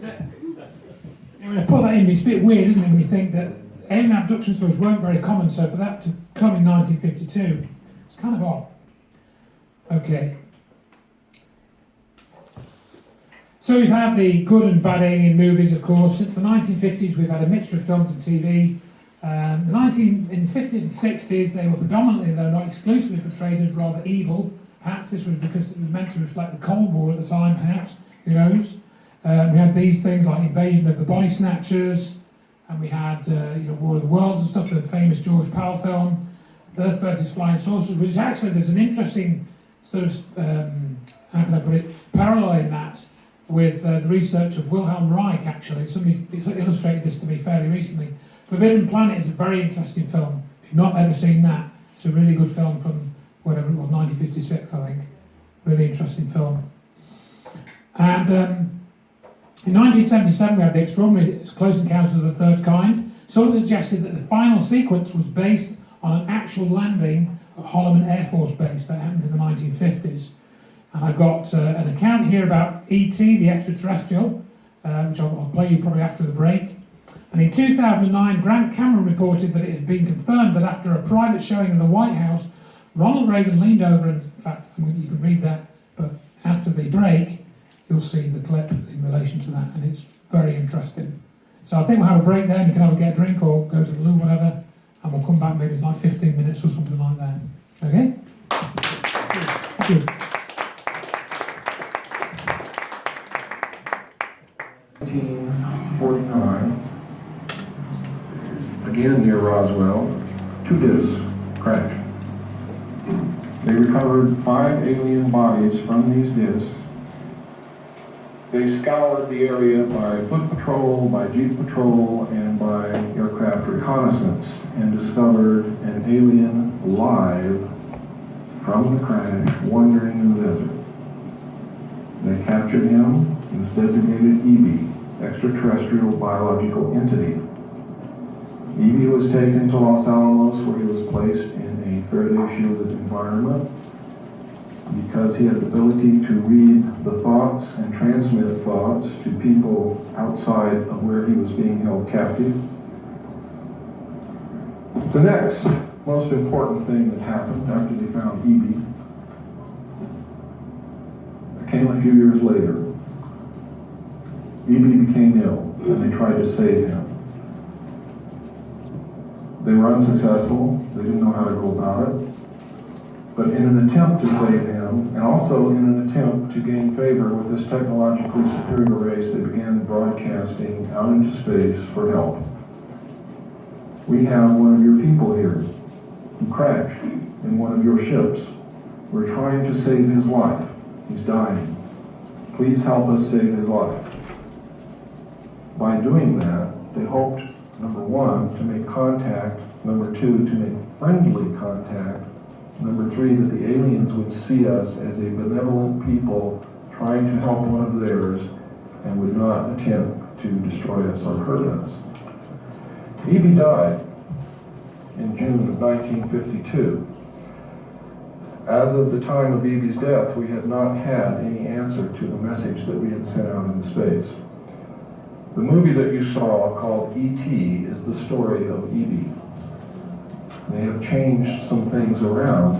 When I put that in, it's a bit weird, isn't it, when you think that alien abduction stories weren't very common, so for that to come in 1952, it's kind of odd. Okay. So we've had the good and bad alien movies, of course. Since the 1950s, we've had a mixture of films and TV. In the 50s and 60s, they were predominantly, though not exclusively, portrayed as rather evil. Perhaps this was because it was meant to reflect the Cold War at the time, perhaps. Who knows? We had these things like Invasion of the Body Snatchers, and we had War of the Worlds and stuff, the famous George Powell film, Earth versus Flying Saucers, which actually there's an interesting sort of, how can I put it, parallel in that with the research of Wilhelm Reich, actually. Somebody illustrated this to me fairly recently. Forbidden Planet is a very interesting film. If you've not ever seen that, it's a really good film from whatever it was, 1956, I think. Really interesting film. And in 1977, we had the extraordinary Close Encounters of the Third Kind. Some suggested that the final sequence was based on an actual landing at Holloman Air Force Base that happened in the 1950s. And I've got an account here about E.T., the extraterrestrial, which I'll play you probably after the break. And in 2009, Grant Cameron reported that it had been confirmed that after a private showing in the White House, Ronald Reagan leaned over and, in fact, you can read that, but after the break, you'll see the clip in relation to that, and it's very interesting. So I think we'll have a break there, and you can either get a drink or go to the loo, whatever, and we'll come back maybe like 15 minutes or something like that. Okay? Thank you. 1949, again near Roswell, 2 discs crashed. They recovered 5 alien bodies from these discs. They scoured the area by foot patrol, by jeep patrol, and by aircraft reconnaissance, and discovered an alien alive from the crash, wandering in the desert. They captured him. He was designated EB, extraterrestrial biological entity. EB was taken to Los Alamos, where he was placed in a Faraday-shielded environment because he had the ability to read the thoughts and transmit thoughts to people outside of where he was being held captive. The next most important thing that happened after they found EB came a few years later. EB became ill, and they tried to save him. They were unsuccessful. They didn't know how to go about it. But in an attempt to save him, and also in an attempt to gain favor with this technologically superior race, they began broadcasting out into space for help. We have one of your people here who crashed in one of your ships. We're trying to save his life. He's dying. Please help us save his life. By doing that, they hoped, number 1, to make contact, number 2, to make friendly contact, number 3, that the aliens would see us as a benevolent people trying to help one of theirs and would not attempt to destroy us or hurt us. EB died in June of 1952. As of the time of EB's death, we had not had any answer to the message that we had sent out into space. The movie that you saw, called E.T., is the story of EB. They have changed some things around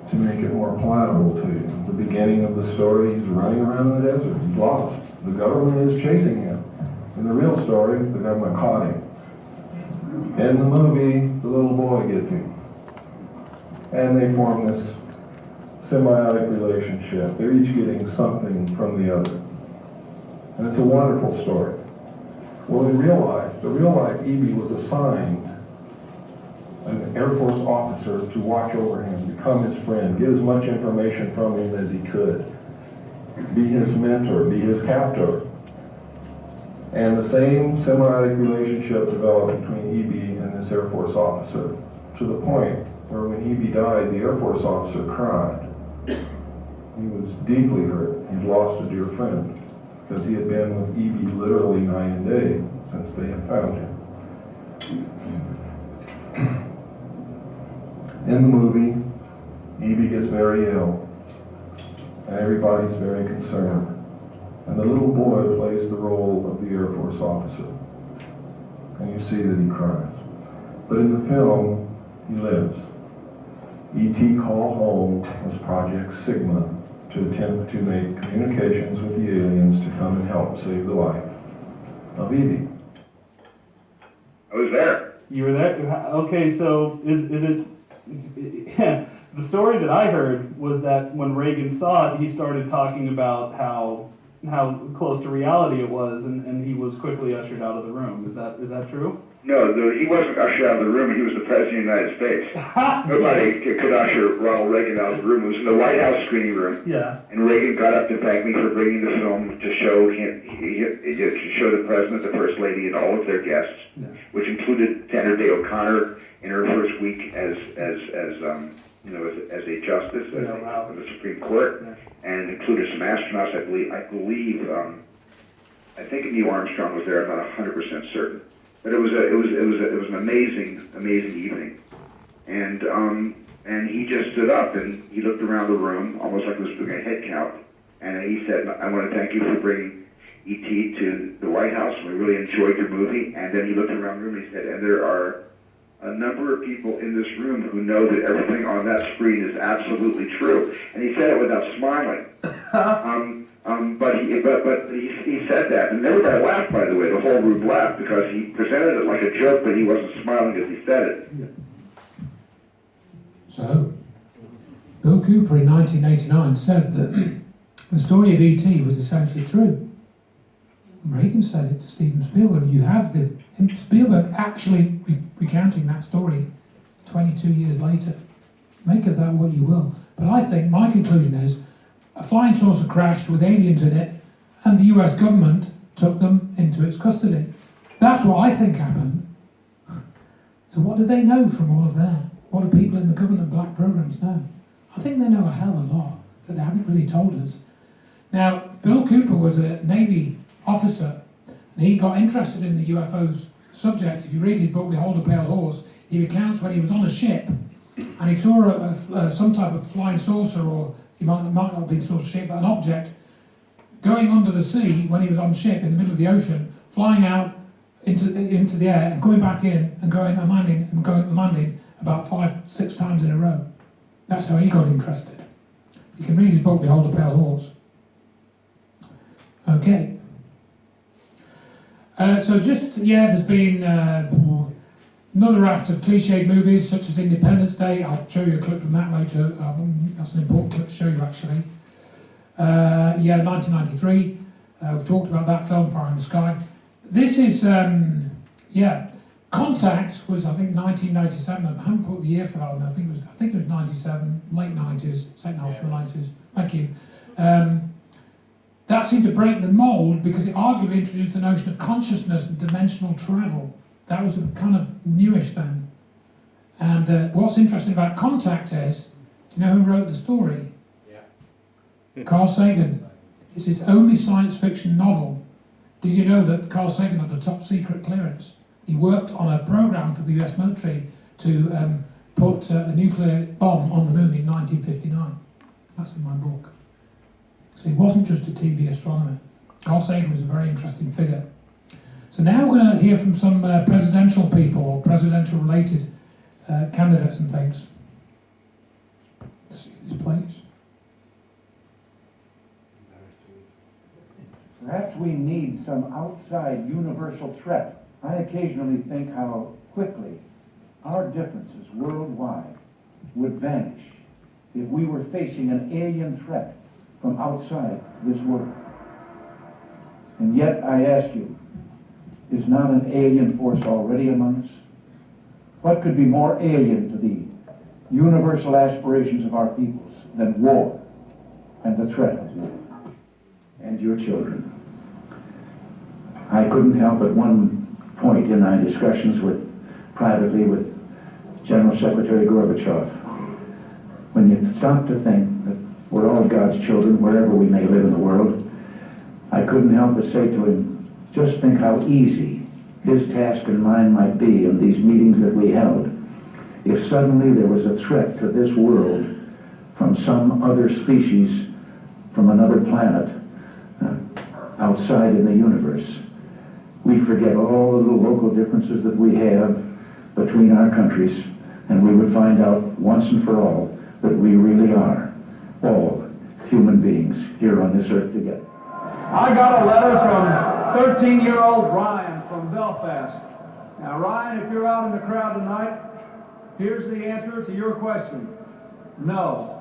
to make it more palatable to you. The beginning of the story, he's running around the desert. He's lost. The government is chasing him. In the real story, the government caught him. In the movie, the little boy gets him. And they form this symbiotic relationship. They're each getting something from the other. And it's a wonderful story. Well, in real life, the real life EB was assigned an Air Force officer to watch over him, become his friend, get as much information from him as he could, be his mentor, be his captor. And the same symbiotic relationship developed between EB and this Air Force officer, to the point where when EB died, the Air Force officer cried. He was deeply hurt. He'd lost a dear friend, because he had been with EB literally night and day since they had found him. In the movie, EB gets very ill, and everybody's very concerned. And the little boy plays the role of the Air Force officer. And you see that he cries. But in the film, he lives. E.T. Call Home was Project Sigma to attempt to make communications with the aliens to come and help save the life of Evie. I was there. You were there? Okay, so is it... The story that I heard was that when Reagan saw it, he started talking about how close to reality it was, and he was quickly ushered out of the room. Is that true? No, he wasn't ushered out of the room. He was the President of the United States. Nobody could usher Ronald Reagan out of the room. It was in the White House screening room. Yeah. And Reagan got up to thank me for bringing the film to show him, to show the President, the First Lady, and all of their guests, which included Senator Day O'Connor in her first week as a justice of the Supreme Court, and included some astronauts. I think Neil Armstrong was there. I'm not 100% certain. But it was an amazing evening, and he just stood up and he looked around the room almost like he was doing a head count, and he said, "I want to thank you for bringing E.T. to the White House. We really enjoyed your movie." And then he looked around the room and he said, "And there are a number of people in this room who know that everything on that screen is absolutely true." And he said it without smiling. But he said that, and everybody laughed, by the way. The whole room laughed because he presented it like a joke, but he wasn't smiling as he said it. So, Bill Cooper in 1989 said that the story of E.T. was essentially true. Reagan said it to Steven Spielberg. You have Spielberg actually recounting that story 22 years later. Make of that what you will. But I think my conclusion is a flying saucer crashed with aliens in it, and the US government took them into its custody. That's what I think happened. So what do they know from all of that? What do people in the government black programs know? I think they know a hell of a lot that they haven't really told us. Now, Bill Cooper was a Navy officer, and he got interested in the UFOs subject. If you read his book, Behold a Pale Horse, he recounts when he was on a ship, and he saw some type of flying saucer, or it might not have been sort of ship, but an object going under the sea when he was on ship in the middle of the ocean, flying out into the air and coming back in and going and landing about 5-6 times in a row. That's how he got interested. You can read his book, Behold a Pale Horse. Okay. There's been another raft of cliched movies such as Independence Day. I'll show you a clip from that later. That's an important clip to show you actually. 1993. We've talked about that film, Fire in the Sky. This is, Contact was, I think, 1997. I haven't put the year for that one. I think it was 97, late 90s, second half of the 90s. Thank you. That seemed to break the mold because it arguably introduced the notion of consciousness and dimensional travel. That was kind of newish then. And what's interesting about Contact is, do you know who wrote the story? Yeah. Carl Sagan. It's his only science fiction novel. Did you know that Carl Sagan had a top secret clearance? He worked on a program for the US military to put a nuclear bomb on the moon in 1959. That's in my book. So he wasn't just a TV astronomer. Carl Sagan was a very interesting figure. So now we're going to hear from some presidential people or presidential-related candidates and things. Let's see if this plays. Perhaps we need some outside universal threat. I occasionally think how quickly our differences worldwide would vanish if we were facing an alien threat from outside this world. And yet, I ask you, is not an alien force already among us? What could be more alien to the universal aspirations of our peoples than war and the threat of war? And your children. I couldn't help at one point in my discussions privately with General Secretary Gorbachev, when you stop to think that we're all God's children wherever we may live in the world, I couldn't help but say to him, just think how easy his task and mine might be in these meetings that we held if suddenly there was a threat to this world from some other species from another planet. outside in the universe, we forget all of the local differences that we have between our countries, and we would find out once and for all that we really are all human beings here on this earth together. I got a letter from 13-year-old Ryan from Belfast. Now, Ryan, if you're out in the crowd tonight, here's the answer to your question. No.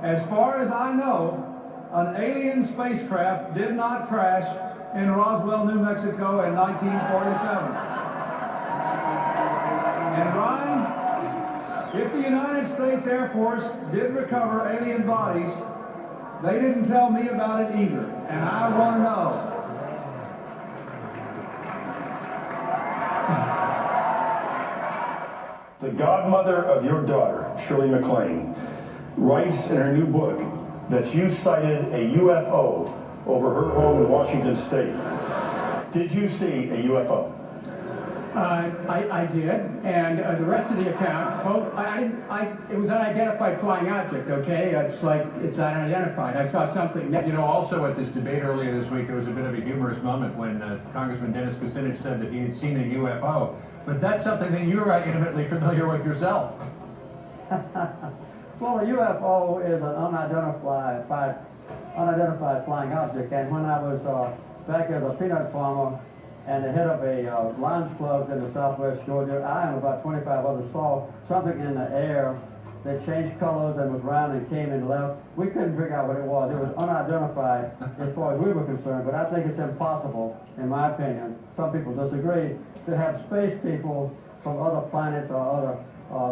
As far as I know, an alien spacecraft did not crash in Roswell, New Mexico in 1947. And Ryan, if the United States Air Force did recover alien bodies, they didn't tell me about it either, and I want to know. The godmother of your daughter, Shirley MacLaine, writes in her new book that you sighted a UFO over her home in Washington State. Did you see a UFO? I did, and the rest of the account, it was an unidentified flying object, okay? It's like, it's unidentified. I saw something. You know, also at this debate earlier this week, there was a bit of a humorous moment when Congressman Dennis Kucinich said that he had seen a UFO. But that's something that you're intimately familiar with yourself. Well, a UFO is an unidentified flying object, and when I was back as a peanut farmer, and the head of a Lions Club in the southwest Georgia, I and about 25 others saw something in the air that changed colors and was round and came and left. We couldn't figure out what it was. It was unidentified as far as we were concerned, but I think it's impossible, in my opinion, some people disagree, to have space people from other planets or other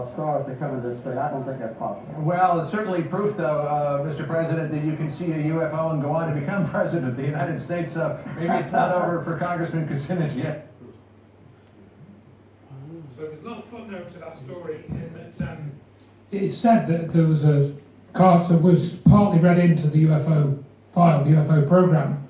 stars to come into this state. I don't think that's possible. Well, it's certainly proof, though, Mr. President, that you can see a UFO and go on to become president of the United States. So maybe it's not over for Congressman Kucinich yet. So there's a lot of footnote to that story in that it's said that there was Carter was partly read into the UFO file, the UFO program,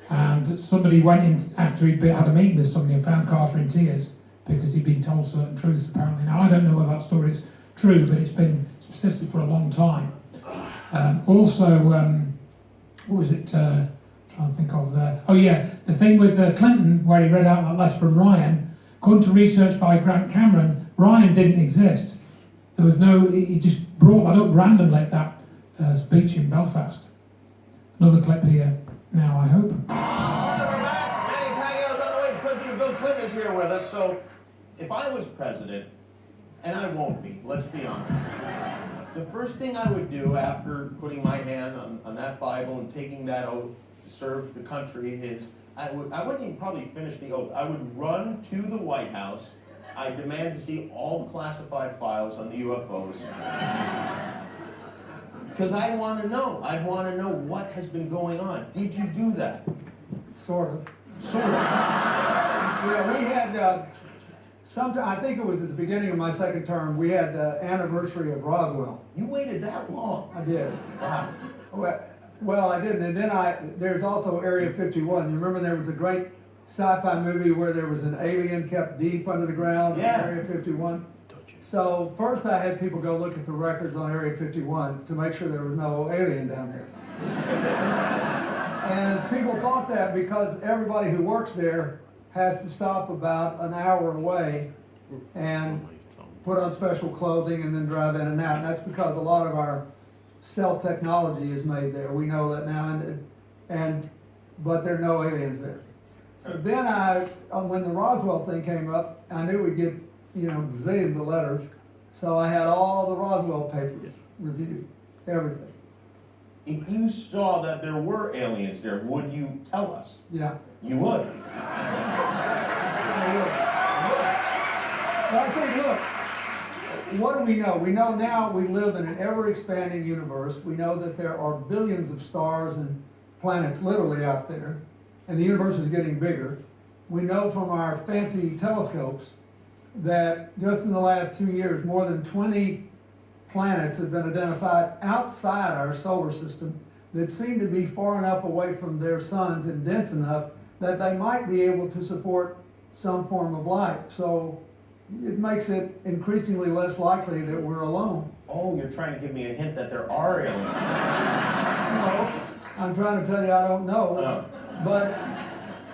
and somebody went in after he'd had a meeting with somebody and found Carter in tears, because he'd been told certain truths, apparently. Now, I don't know whether that story is true, but it's been persisted for a long time. Also, what was it, trying to think of there? Oh yeah, the thing with Clinton, where he read out that letter from Ryan, according to research by Grant Cameron, Ryan didn't exist. There was no, he just brought that up randomly at that speech in Belfast. Another clip here now, I hope. Manny Pacquiao's on the way. President Bill Clinton is here with us, so if I was president, and I won't be, let's be honest, the first thing I would do after putting my hand on that Bible and taking that oath to serve the country is, I wouldn't even probably finish the oath. I would run to the White House. I demand to see all the classified files on the UFOs. Because I want to know. I want to know what has been going on. Did you do that? Sort of. Sort of. Yeah, we had, I think it was at the beginning of my second term, we had the anniversary of Roswell. You waited that long? I did. Wow. Well, I didn't. And then there's also Area 51. You remember there was a great sci-fi movie where there was an alien kept deep under the ground in Area 51? So first I had people go look at the records on Area 51 to make sure there was no alien down there. And people thought that because everybody who works there has to stop about an hour away and put on special clothing and then drive in and out. And that's because a lot of our stealth technology is made there. We know that now, but there are no aliens there. So then when the Roswell thing came up, I knew we'd get, zillions of letters. So I had all the Roswell papers reviewed, everything. If you saw that there were aliens there, would you tell us? Yeah. You would? Well, I think, look, what do we know? We know now we live in an ever-expanding universe. We know that there are billions of stars and planets literally out there, and the universe is getting bigger. We know from our fancy telescopes that just in the last 2 years, more than 20 planets have been identified outside our solar system that seem to be far enough away from their suns and dense enough that they might be able to support some form of life. So it makes it increasingly less likely that we're alone. Oh, you're trying to give me a hint that there are aliens. No, I'm trying to tell you I don't know. But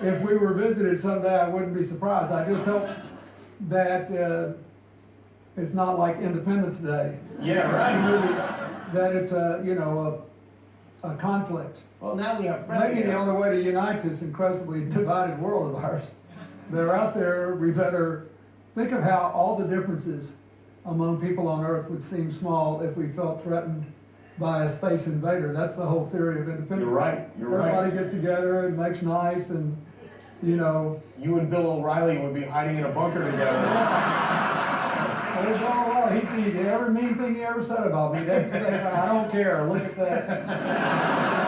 if we were visited someday, I wouldn't be surprised. I just hope that it's not like Independence Day. Yeah, right. That it's a conflict. Well, now we have friendly Maybe the only way to unite this incredibly divided world of ours. They're out there. We better think of how all the differences among people on Earth would seem small if we felt threatened by a space invader. That's the whole theory of independence. You're right. Everybody gets together and makes nice, and You and Bill O'Reilly would be hiding in a bunker together. Every mean thing he ever said about me, I don't care. Look at that.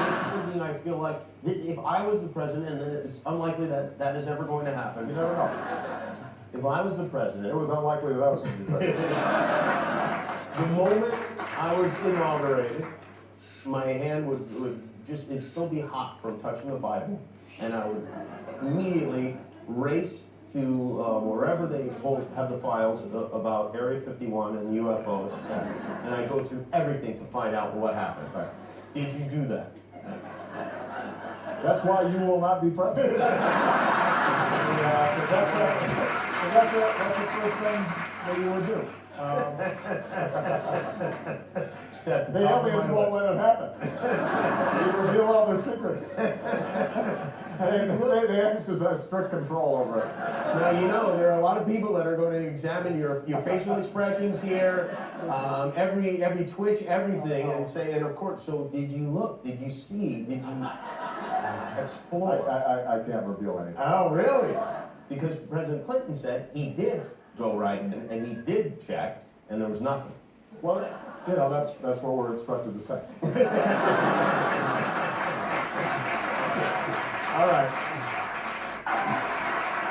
This is something I feel like, if I was the president, and it's unlikely that that is ever going to happen. You never know. If I was the president, It was unlikely that I was going to be president. the moment I was inaugurated, my hand would just, it'd still be hot from touching the Bible, and I would immediately race to wherever they have the files about Area 51 and UFOs, and I go through everything to find out what happened. Did you do that? That's why you will not be president. That's the first thing that you would do. The aliens won't let it happen. You reveal all their secrets. They exercise strict control over us. Now, there are a lot of people that are going to examine your facial expressions here, every twitch, everything, and say, and of course, so did you look? Did you see? Did you explore? I can't reveal anything. Oh, really? Because President Clinton said he did go right in, and he did check, and there was nothing. Well, that's what we're instructed to say. All right.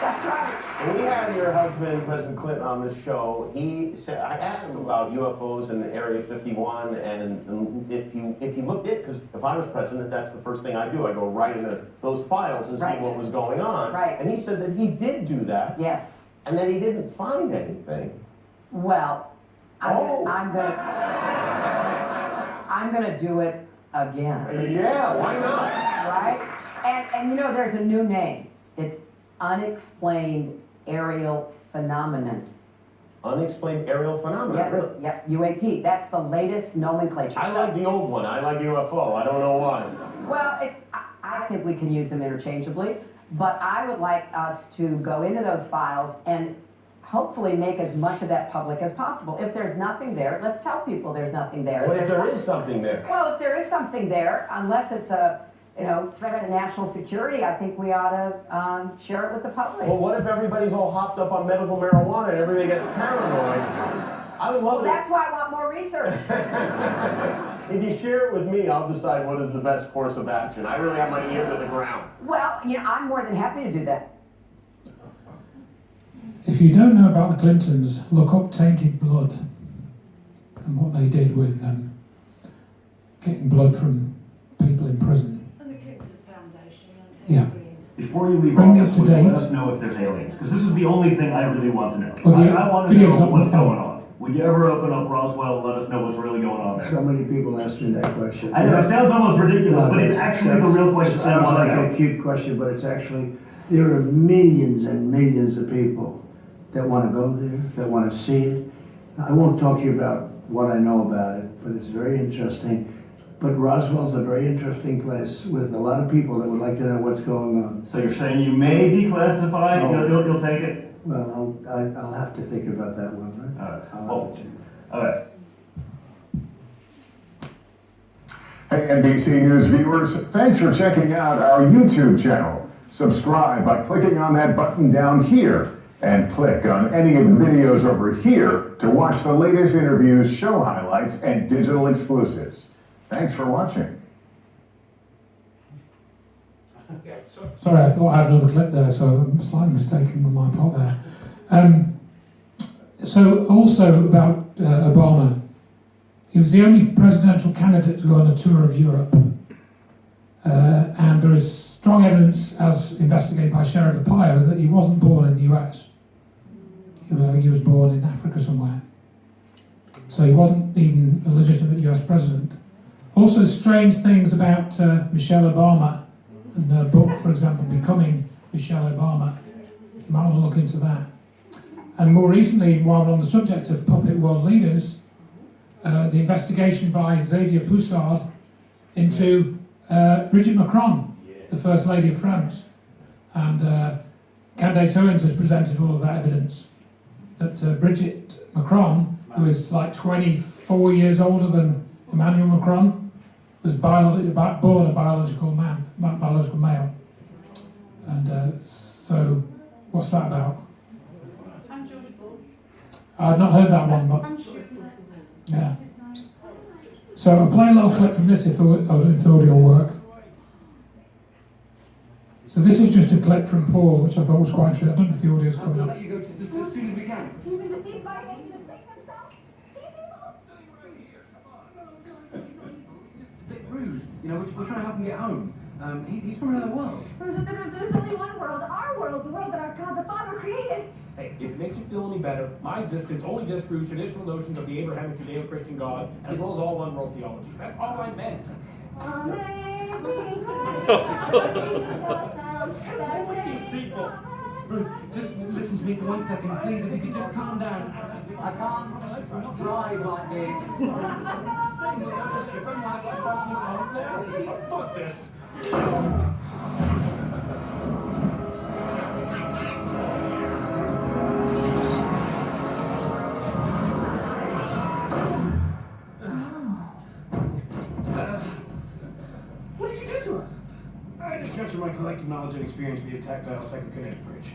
That's right. When we had your husband, President Clinton, on this show, he said, I asked him about UFOs in Area 51, and if he looked at it, because if I was president, that's the first thing I do. I go right into those files and see what was going on. Right. And he said that he did do that. Yes. And that he didn't find anything. Well, I'm gonna do it again. Yeah, why not? Right? And there's a new name. It's unexplained aerial phenomenon. Unexplained aerial phenomenon, Yep, really? Yep, UAP. That's the latest nomenclature. I like the old one. I like UFO. I don't know why. Well, I think we can use them interchangeably, but I would like us to go into those files and hopefully make as much of that public as possible. If there's nothing there, let's tell people there's nothing there. What if there is something there? Well, if there is something there, unless it's a threat to national security, I think we ought to share it with the public. Well, what if everybody's all hopped up on medical marijuana and everybody gets paranoid? I would love it. That's why I want more research. If you share it with me, I'll decide what is the best course of action. I really have my ear to the ground. Well, I'm more than happy to do that. If you don't know about the Clintons, look up Tainted Blood and what they did with getting blood from people in prison. And the Clinton Foundation. Yeah. Before you leave Bring me office, up to would you date. let us know if there's aliens? Because this is the only thing I really want to know. Well, I want to video's know not what's working. going on. Would you ever open up Roswell and let us know what's really going on there? So many people ask me that question. I know, it sounds almost ridiculous, but it's actually the real question. It sounds like a cute question, but it's actually, there are millions and millions of people that want to go there, that want to see it. I won't talk to you about what I know about it, but it's very interesting. But Roswell's a very interesting place with a lot of people that would like to know what's going on. So you're saying you may declassify, you'll take it? Well, I'll have to think about that one, right? All right. Hey, NBC News viewers, thanks for checking out our YouTube channel. Subscribe by clicking on that button down here and click on any of the videos over here to watch the latest interviews, show highlights, and digital exclusives. Thanks for watching. Sorry, I thought I had another clip there, so I'm slightly mistaken on my part there. So also about Obama, he was the only presidential candidate to go on a tour of Europe. And there is strong evidence, as investigated by Sheriff Arpaio, that he wasn't born in the US. I think he was born in Africa somewhere. So he wasn't even a legitimate US president. Also strange things about Michelle Obama and her book, for example, Becoming Michelle Obama. You might want to look into that. And more recently, while we're on the subject of puppet world leaders, the investigation by Xavier Poussard into Brigitte Macron, the First Lady of France. And Candace Owens has presented all of that evidence that Brigitte Macron, who is like 24 years older than Emmanuel Macron, was born a biological male. And so, what's that about? I've not heard that one, but yeah. So I'll play a little clip from this if the audio will work. So this is just a clip from Paul, which I thought was quite interesting. I don't know if the audio's coming up. Let you go just as soon as we can. You've been deceived by an agent of Satan himself. It's a bit rude. You know, we're trying to help him get home. He's from another world. There's only one world, our world, the world that our God the Father created. Hey, if it makes you feel any better, my existence only disproves traditional notions of the Abrahamic Judeo-Christian God, as well as all one-world theology. That's all I meant. Amazing grace, how sweet the sound that These saved people. Ruth, just listen to me for 1 second, please. If you could just calm down. I can't drive like this. Fuck this. What did you do to her? I just transferred my collective knowledge and experience via tactile psychokinetic bridge.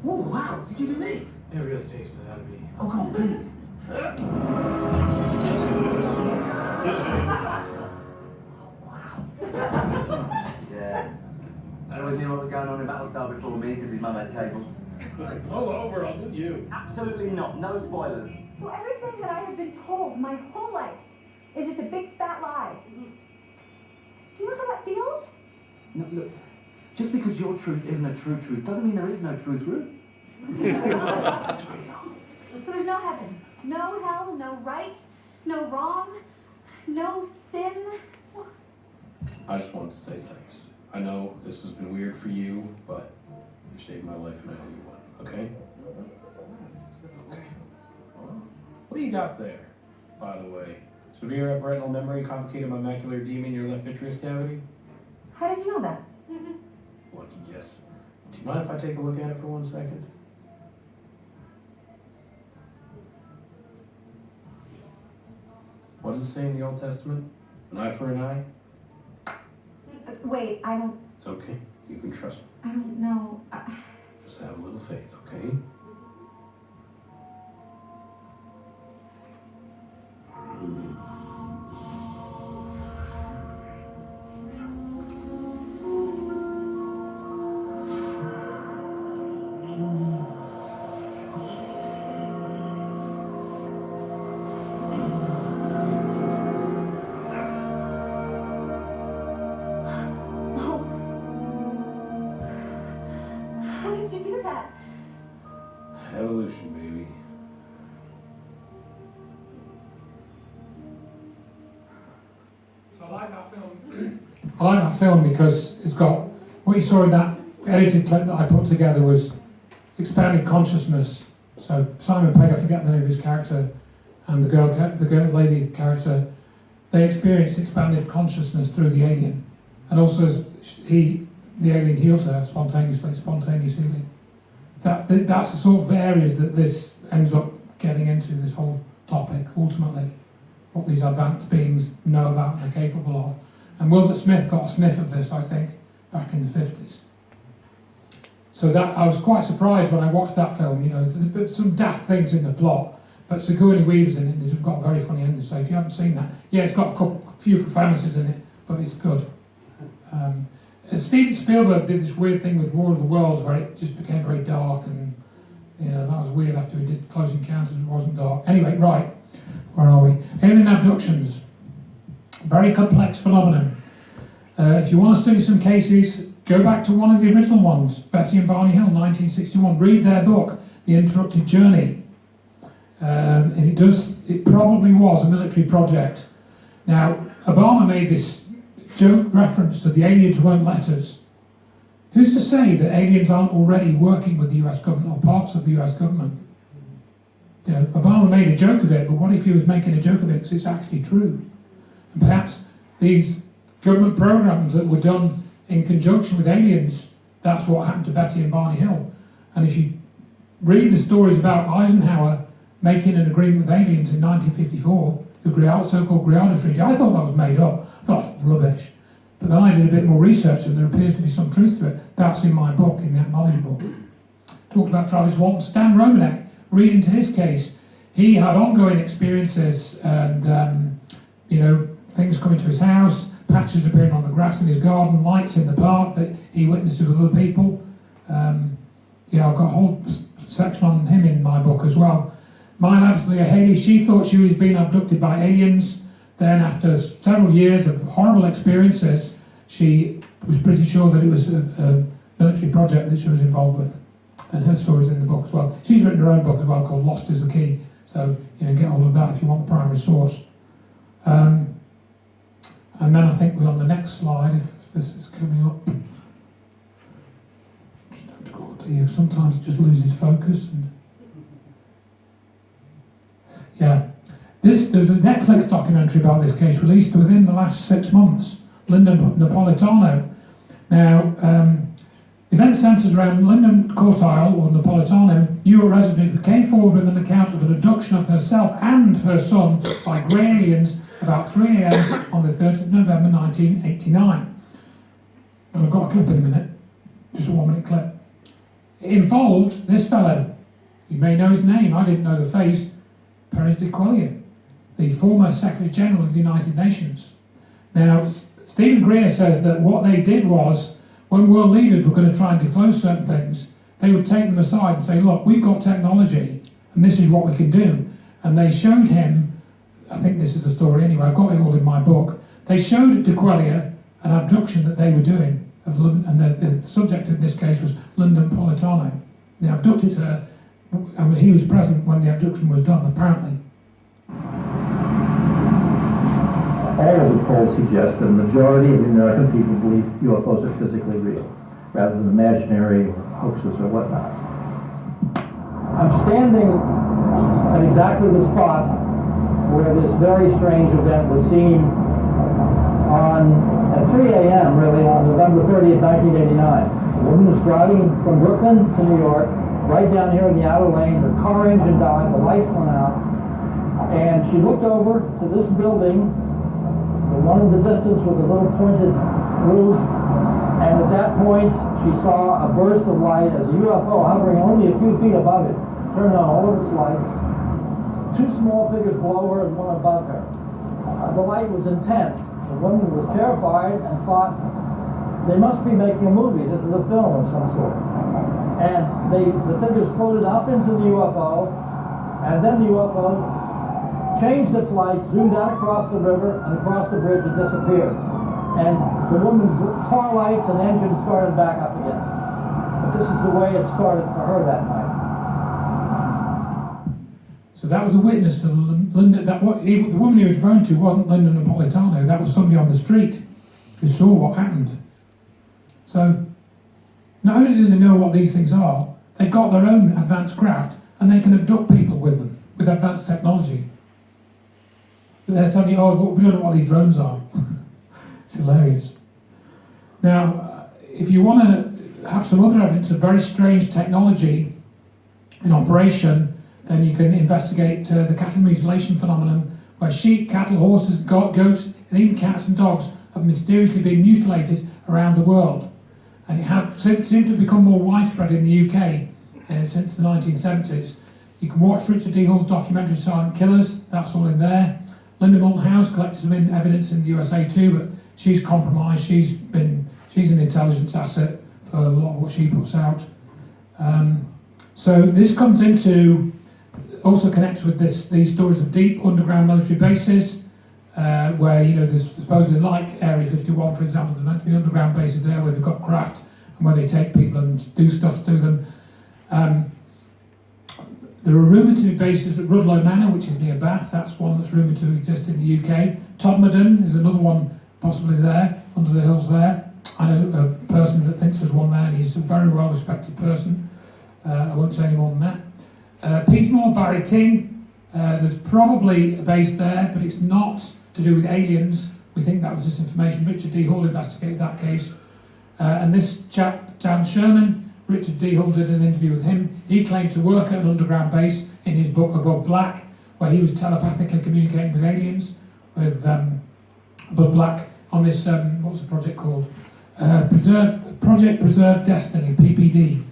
Oh, wow. Did you do me? It really takes that out of me. Oh, come on, please. Yeah. I always knew what was going on in Battlestar before me because his mum had cable. Pull over, I'll do you. Absolutely not. No spoilers. So everything that I have been told my whole life is just a big fat lie. Do you know how that feels? No, look. Just because your truth isn't a true truth doesn't mean there is no truth, Ruth. That's really wrong. So there's no heaven, no hell, no right, no wrong, no sin. I just wanted to say thanks. I know this has been weird for you, but you saved my life and I owe you one, okay? Okay. What do you got there, by the way? Severe retinal memory, complicated by macular edema in your left vitreous cavity? How did you know that? Lucky guess. Do you mind if I take a look at it for 1 second? What does it say in the Old Testament? An eye for an eye? Wait, I don't It's okay. You can trust me. I don't know. Just have a little faith, okay? How did you do that? Evolution, baby. So I like that film. I like that film because it's got what you saw in that edited clip that I put together was expanded consciousness. So Simon Pegg, I forget the name of his character, and the girl lady character, they experienced expanded consciousness through the alien, and also the alien healed her spontaneous healing. That's the sort of areas that this ends up getting into, this whole topic, ultimately, what these advanced beings know about and are capable of. And Wilbert Smith got a sniff of this, I think, back in the 50s. So that I was quite surprised when I watched that film. You know, there's some daft things in the plot, but Sigourney Weaver's in it, and it's got a very funny ending. So if you haven't seen that, yeah, it's got a few profanities in it, but it's good. Steven Spielberg did this weird thing with War of the Worlds where it just became very dark, and you know that was weird after he did Close Encounters. It wasn't dark. Anyway, right, where are we? Alien abductions, very complex phenomenon. If you want to study some cases, go back to one of the original ones, Betty and Barney Hill, 1961. Read their book, The Interrupted Journey, and it probably was a military project. Now, Obama made this joke reference to the aliens weren't letters, Who's to say that aliens aren't already working with the US government or parts of the US government? You know, Obama made a joke of it, but what if he was making a joke of it because it's actually true? And perhaps these government programs that were done in conjunction with aliens, that's what happened to Betty and Barney Hill. And if you read the stories about Eisenhower making an agreement with aliens in 1954, the so-called Grijalva Treaty, I thought that was made up. I thought it was rubbish. But then I did a bit more research and there appears to be some truth to it. That's in my book, in the Acknowledged book. Talked about Travis Walton. Stan Romanek, read into his case. He had ongoing experiences and, you know, things coming to his house, patches appearing on the grass in his garden, lights in the park that he witnessed with other people. Yeah, I've got a whole section on him in my book as well. My lab's Leah Haley. She thought she was being abducted by aliens. Then after several years of horrible experiences, she was pretty sure that it was a military project that she was involved with. And her story's in the book as well. She's written her own book as well called Lost is the Key. So, you know, get hold of that if you want the primary source. And then I think we're on the next slide, if this is coming up. Just have to go to you. Sometimes it just loses focus. And yeah. There's a Netflix documentary about this case released within the last 6 months. Linda Napolitano. Now, event centres around Linda Cortile, or Napolitano, knew a resident who came forward with an account of an abduction of herself and her son by grey aliens about 3 a.m. on the 30th of November 1989. And I've got a clip in a minute, just a 1-minute clip. It involved this fellow. You may know his name, I didn't know the face, Perez de Cuellar, the former Secretary General of the United Nations. Now, Stephen Greer says that what they did was, when world leaders were going to try and disclose certain things, they would take them aside and say, look, we've got technology, and this is what we can do. And they showed him, I think this is the story anyway, I've got it all in my book, they showed de Cuellar an abduction that they were doing, and the subject in this case was Linda Napolitano. They abducted her, and he was present when the abduction was done, apparently. All of the polls suggest that a majority of the American people believe UFOs are physically real, rather than imaginary or hoaxes or whatnot. I'm standing at exactly the spot where this very strange event was seen at 3 a.m. really on November 30th, 1989. A woman was driving from Brooklyn to New York, right down here in the outer lane. Her car engine died, the lights went out, and she looked over to this building, the one in the distance with a little pointed roof, and at that point she saw a burst of light as a UFO hovering only a few feet above it, turned on all of its lights. 2 small figures below her and one above her. The light was intense. The woman was terrified and thought, they must be making a movie. This is a film of some sort. And the figures floated up into the UFO, and then the UFO changed its lights, zoomed out across the river and across the bridge and disappeared. And the woman's car lights and engine started back up again. But this is the way it started for her that night. So that was a witness to Linda. The woman he was referring to wasn't Linda Napolitano. That was somebody on the street who saw what happened. So not only do they know what these things are, they've got their own advanced craft and they can abduct people with them, with advanced technology. But they're telling you, oh, we don't know what these drones are. It's hilarious. Now, if you want to have some other evidence of very strange technology in operation, then you can investigate the cattle mutilation phenomenon, where sheep, cattle, horses, goats, and even cats and dogs have mysteriously been mutilated around the world. And it has seemed to have become more widespread in the UK since the 1970s. You can watch Richard D. Hall's documentary Silent Killers, that's all in there. Linda Moulton House collected some evidence in the USA too, but she's compromised. She's an intelligence asset for a lot of what she puts out. So this comes into, also connects with these stories of deep underground military bases, where, you know, there's supposedly, like Area 51, for example, there's meant to be underground bases there where they've got craft and where they take people and do stuff to them. There are rumoured to be bases at Rudloe Manor, which is near Bath. That's one that's rumoured to exist in the UK. Todmorden is another one possibly there, under the hills there. I know a person that thinks there's one there, and he's a very well-respected person. I won't say any more than that. Peasemore, Barry King, there's probably a base there, but it's not to do with aliens. We think that was disinformation. Richard D. Hall investigated that case. And this chap, Dan Sherman, Richard D. Hall did an interview with him. He claimed to work at an underground base in his book Above Black, where he was telepathically communicating with aliens, with Above Black on this, what's the project called? Project Preserve Destiny, PPD.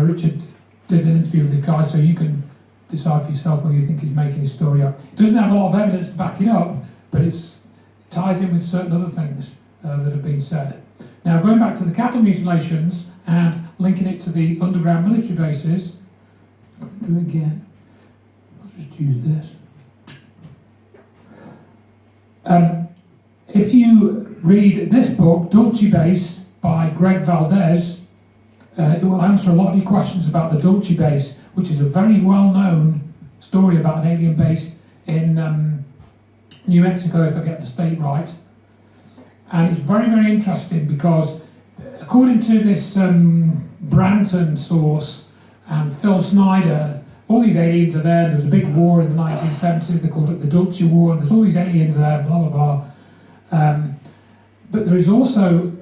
Richard did an interview with this guy, so you can decide for yourself whether you think he's making his story up. It doesn't have a lot of evidence to back it up, but it ties in with certain other things that have been said. Now, going back to the cattle mutilations and linking it to the underground military bases, do it again. Let's just use this. If you read this book, Dulce Base, by Greg Valdez, it will answer a lot of your questions about the Dulce Base, which is a very well-known story about an alien base in New Mexico, if I get the state right. And it's very, very interesting because, according to this Branton source and Phil Snyder, all these aliens are there. There was a big war in the 1970s. They called it the Dulce War. And there's all these aliens there, blah, blah, blah. But there is also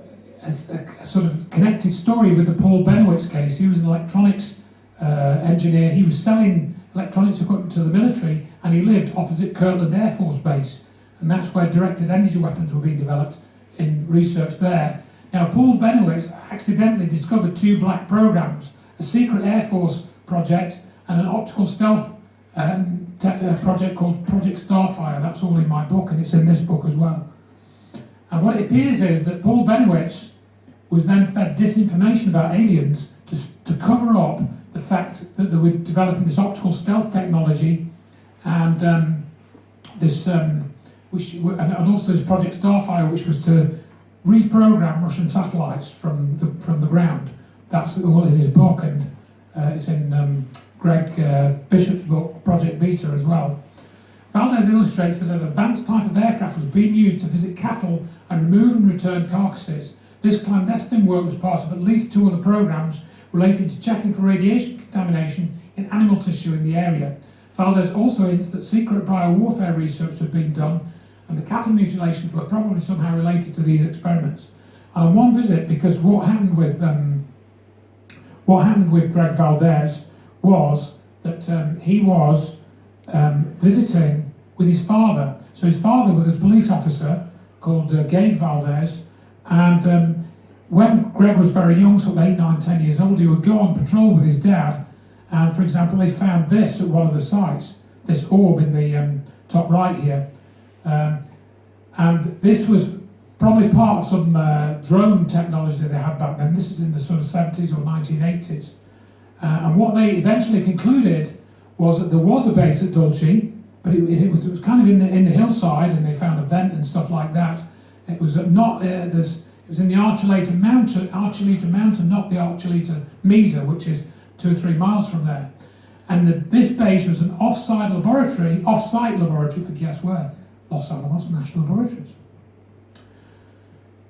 a sort of connected story with the Paul Benowitz case. He was an electronics engineer. He was selling electronics equipment to the military, and he lived opposite Kirtland Air Force Base. And that's where directed energy weapons were being developed in research there. Now, Paul Benowitz accidentally discovered two black programs, a secret Air Force project and an optical stealth project called Project Starfire. That's all in my book, and it's in this book as well. And what it appears is that Paul Benowitz was then fed disinformation about aliens to cover up the fact that they were developing this optical stealth technology and and also this Project Starfire, which was to reprogram Russian satellites from the ground. That's all in his book, and it's in Greg Bishop's book, Project Beta, as well. Valdez illustrates that an advanced type of aircraft was being used to visit cattle and remove and return carcasses. This clandestine work was part of at least two other programs related to checking for radiation contamination in animal tissue in the area. Valdez also hints that secret biowarfare research had been done, and the cattle mutilations were probably somehow related to these experiments. And on one visit, because what happened with Greg Valdez was that he was visiting with his father. So his father was a police officer called Gabe Valdez, and when Greg was very young, sort of 8, 9, 10 years old, he would go on patrol with his dad, and for example, they found this at one of the sites, this orb in the top right here, and this was probably part of some drone technology that they had back then. This is in the sort of 70s or 1980s. And what they eventually concluded was that there was a base at Dulce, but it was kind of in the hillside, and they found a vent and stuff like that. It was not it was in the Archuleta Mountain, not the Archuleta Mesa, which is 2 or 3 miles from there. And this base was an off-site laboratory for guess where? Los Alamos National Laboratories.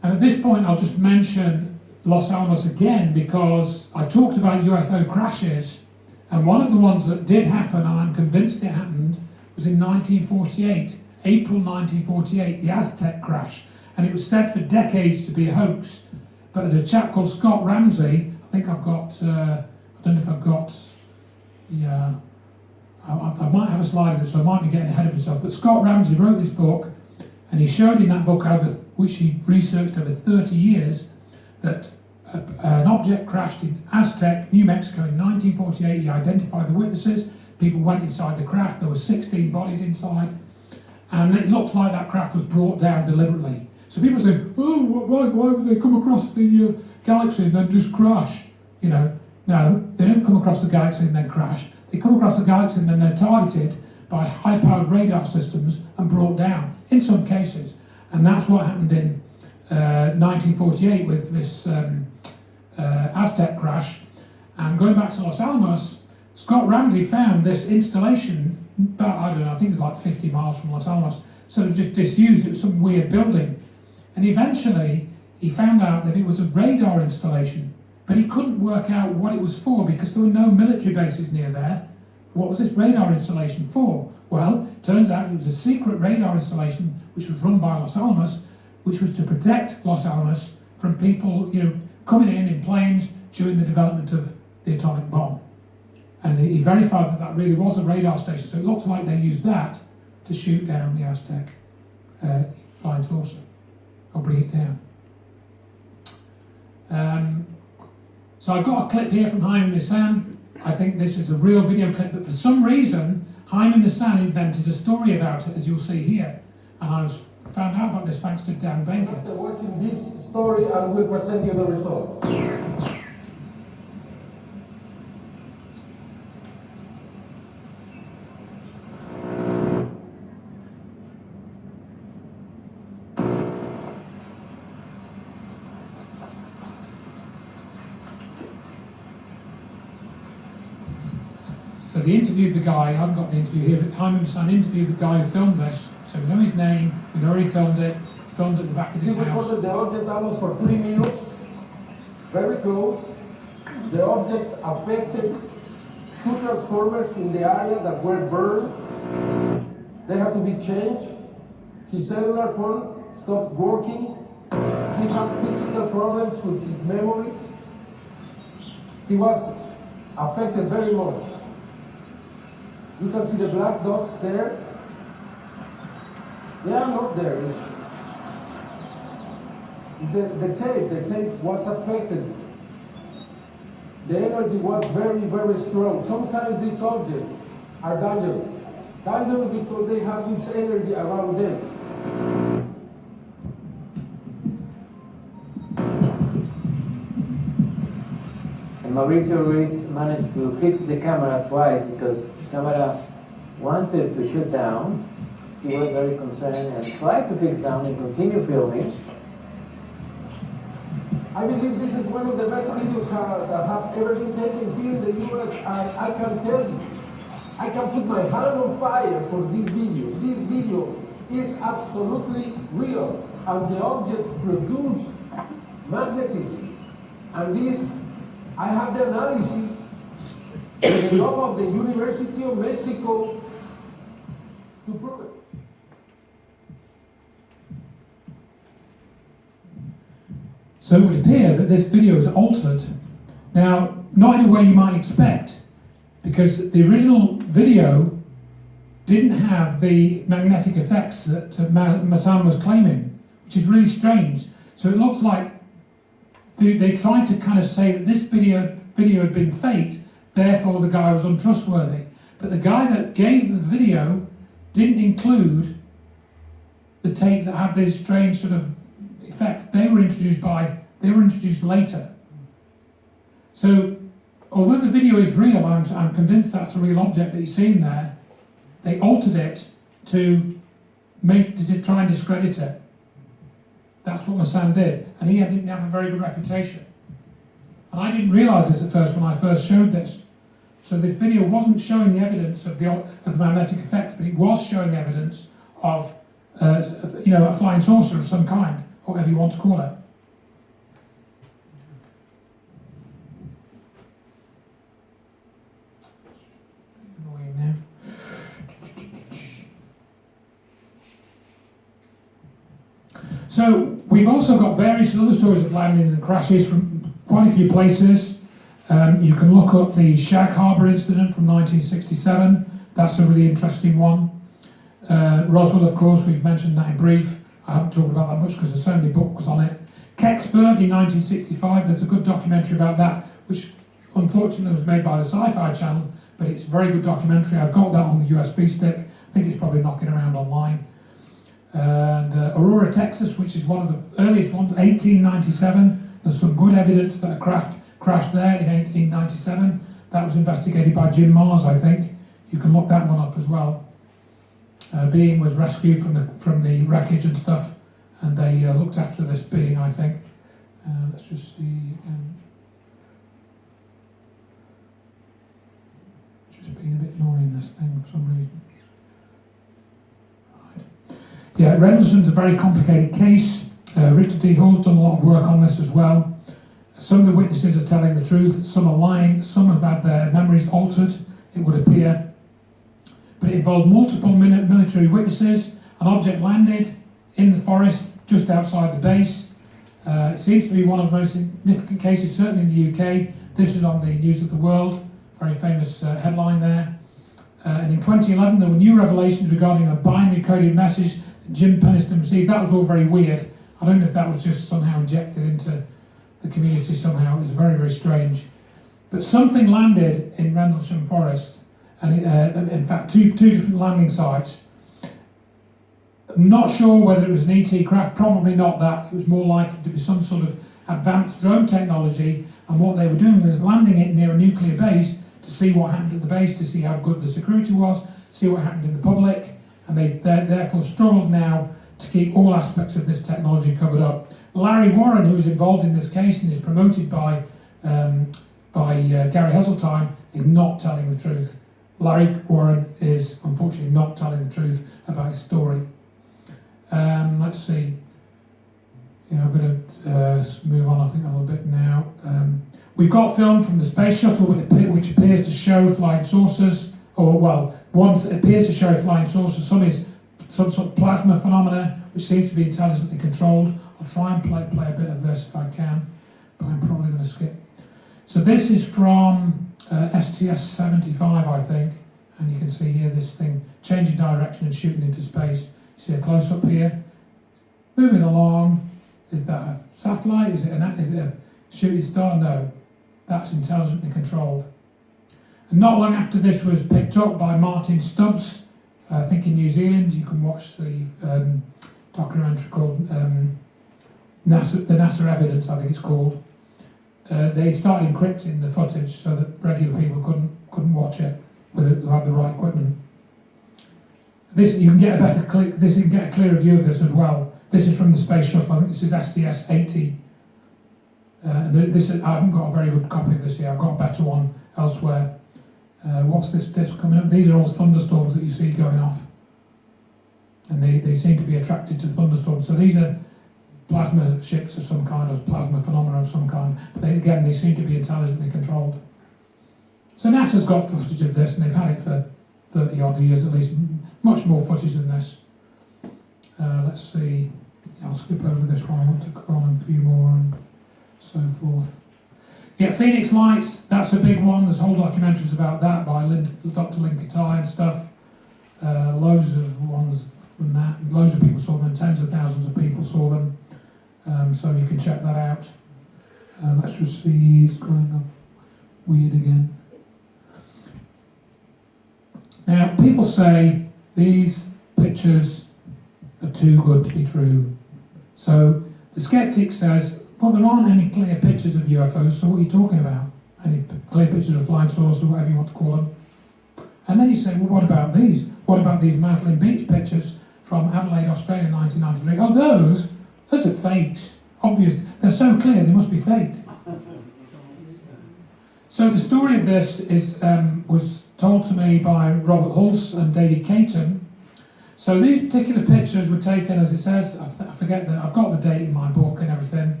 And at this point, I'll just mention Los Alamos again because I've talked about UFO crashes, and one of the ones that did happen, and I'm convinced it happened, was in 1948, April 1948, the Aztec crash. And it was said for decades to be a hoax. But there's a chap called Scott Ramsey, I think I've got, I don't know if I've got, yeah, I might have a slide of it, so I might be getting ahead of myself. But Scott Ramsey wrote this book, and he showed in that book, which he researched over 30 years, that an object crashed in Aztec, New Mexico in 1948. He identified the witnesses. People went inside the craft. There were 16 bodies inside. And it looks like that craft was brought down deliberately. So people say, oh, why would they come across the galaxy and then just crash? You know, no, they don't come across the galaxy and then crash. They come across the galaxy and then they're targeted by high-powered radar systems and brought down, in some cases. And that's what happened in 1948 with this Aztec crash. And going back to Los Alamos, Scott Ramsey found this installation about, I don't know, I think it was like 50 miles from Los Alamos, sort of just disused. It was some weird building. And eventually, he found out that it was a radar installation, but he couldn't work out what it was for because there were no military bases near there. What was this radar installation for? Well, turns out it was a secret radar installation which was run by Los Alamos, which was to protect Los Alamos from people, coming in planes during the development of the atomic bomb. And he verified that that really was a radar station, so it looked like they used that to shoot down the Aztec flying saucer, or bring it down. So I've got a clip here from Jaime Maussan. I think this is a real video clip, but for some reason, Jaime Maussan invented a story about it, as you'll see here. And I found out about this thanks to Dan Benker. After watching this story, I will present you the results. So they interviewed the guy, I haven't got the interview here, but Jaime Maussan interviewed the guy who filmed this. So we know his name, we know where he filmed it at the back of his He house. recorded the object almost for 3 minutes, very close. The object affected 2 transformers in the area that were burned. They had to be changed. His cellular phone stopped working. He had physical problems with his memory. He was affected very much. You can see the black dots there. They are not there. It's the tape was affected. The energy was very, very strong. Sometimes these objects are dangerous. Dangerous because they have this energy around them. And Mauricio Ruiz managed to fix the camera twice because the camera wanted to shut down. He was very concerned and tried to fix down and continue filming. I believe this is one of the best videos that have ever been taken here in the US. I can tell you, I can put my hand on fire for this video. This video is absolutely real, and the object produced magnetism. And this, I have the analysis with the help of the University of Mexico to prove it. So it would appear that this video is altered. Now, not in a way you might expect, because the original video didn't have the magnetic effects that Maussan was claiming, which is really strange. So it looks like they tried to kind of say that this video had been faked, therefore the guy was untrustworthy. But the guy that gave the video didn't include the tape that had this strange sort of effects. They were introduced later. So, although the video is real, I'm convinced that's a real object that you're seeing there. They altered it to try and discredit it. That's what Maussan did, and he didn't have a very good reputation. And I didn't realise this at first when I first showed this. So this video wasn't showing the evidence of the magnetic effect, but it was showing evidence of a flying saucer of some kind, or whatever you want to call it. So we've also got various other stories of landings and crashes from quite a few places. You can look up the Shag Harbour incident from 1967. That's a really interesting one. Roswell, of course, we've mentioned that in brief. I haven't talked about that much because there's so many books on it. Kecksburg in 1965, there's a good documentary about that, which unfortunately was made by the Sci-Fi Channel, but it's a very good documentary. I've got that on the USB stick. I think it's probably knocking around online. And Aurora, Texas, which is one of the earliest ones, 1897. There's some good evidence that a craft crashed there in 1897. That was investigated by Jim Mars, I think. You can look that one up as well. Being was rescued from the wreckage and stuff, and they looked after this being, I think. Let's just see. It's just being a bit annoying, this thing, for some reason. Right. Yeah, Rendlesham's a very complicated case. Richard D. Hall's done a lot of work on this as well. Some of the witnesses are telling the truth, some are lying, some have had their memories altered, it would appear. But it involved multiple military witnesses. An object landed in the forest just outside the base. It seems to be one of the most significant cases, certainly in the UK. This is on the News of the World, very famous headline there. And in 2011, there were new revelations regarding a binary coded message that Jim Penniston received. That was all very weird. I don't know if that was just somehow injected into the community somehow. It was very, very strange. But something landed in Rendlesham Forest, and in fact, two different landing sites. I'm not sure whether it was an ET craft, probably not that. It was more likely to be some sort of advanced drone technology, and what they were doing was landing it near a nuclear base to see what happened at the base, to see how good the security was, see what happened in the public, and they therefore struggled now to keep all aspects of this technology covered up. Larry Warren, who was involved in this case and is promoted by Gary Heseltine, is not telling the truth. Larry Warren is unfortunately not telling the truth about his story. Let's see. I'm going to move on, I think, a little bit now. We've got film from the space shuttle which appears to show flying saucers, or well, one appears to show flying saucers. Some is some sort of plasma phenomena which seems to be intelligently controlled. I'll try and play a bit of this if I can, but I'm probably going to skip. So this is from STS-75, I think, and you can see here this thing changing direction and shooting into space. See a close-up here, moving along. Is that a satellite? Is it a shooting star? No, that's intelligently controlled. And not long after this was picked up by Martin Stubbs, I think in New Zealand. You can watch the documentary called the NASA Evidence, I think it's called. They started encrypting the footage so that regular people couldn't watch it who had the right equipment. This you can get a better click. This you can get a clearer view of this as well. This is from the space shuttle. I think this is STS-80. I haven't got a very good copy of this here. I've got a better one elsewhere. What's this disc coming up? These are all thunderstorms that you see going off, and they seem to be attracted to thunderstorms. So these are plasma ships of some kind, or plasma phenomena of some kind. But they seem to be intelligently controlled. So NASA's got footage of this, and they've had it for 30 odd years at least. Much more footage than this. Let's see. I'll skip over this one. I want to go on a few more and so forth. Yeah, Phoenix Lights, that's a big one. There's whole documentaries about that by Dr. Lynn Katai and stuff. Loads of ones from that. Loads of people saw them, and tens of thousands of people saw them. So you can check that out. Let's just see, it's going up weird again. Now, people say these pictures are too good to be true. So the skeptic says, well, there aren't any clear pictures of UFOs, so what are you talking about? Any clear pictures of flying saucers, or whatever you want to call them. And then you say, well, what about these? What about these Maslin Beach pictures from Adelaide, Australia, 1993? Oh, those are fakes. Obvious. They're so clear, they must be faked. So the story of this was told to me by Robert Hulse and David Caton. So these particular pictures were taken, as it says, I forget that, I've got the date in my book and everything.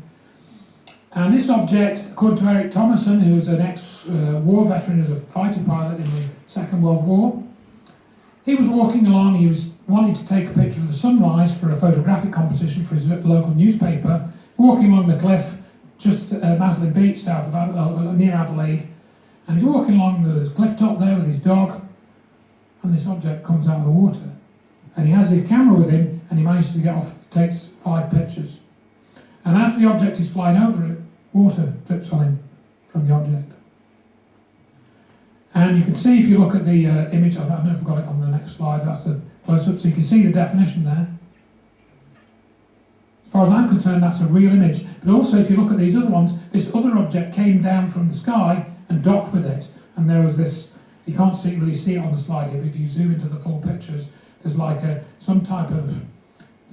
And this object, according to Eric Thomason, who was an ex-war veteran, as a fighter pilot in the Second World War, he was walking along, he was wanting to take a picture of the sunrise for a photographic competition for his local newspaper, walking along the cliff just at Maslin Beach, south of near Adelaide, and he's walking along the cliff top there with his dog, and this object comes out of the water. And he has his camera with him, and he manages to get off, takes 5 pictures. And as the object is flying over it, water drips on him from the object. And you can see, if you look at the image, I don't know if I've got it on the next slide, that's a close-up, so you can see the definition there. As far as I'm concerned, that's a real image. But also, if you look at these other ones, this other object came down from the sky and docked with it. And there was this, you can't really see it on the slide here, but if you zoom into the full pictures, there's like some type of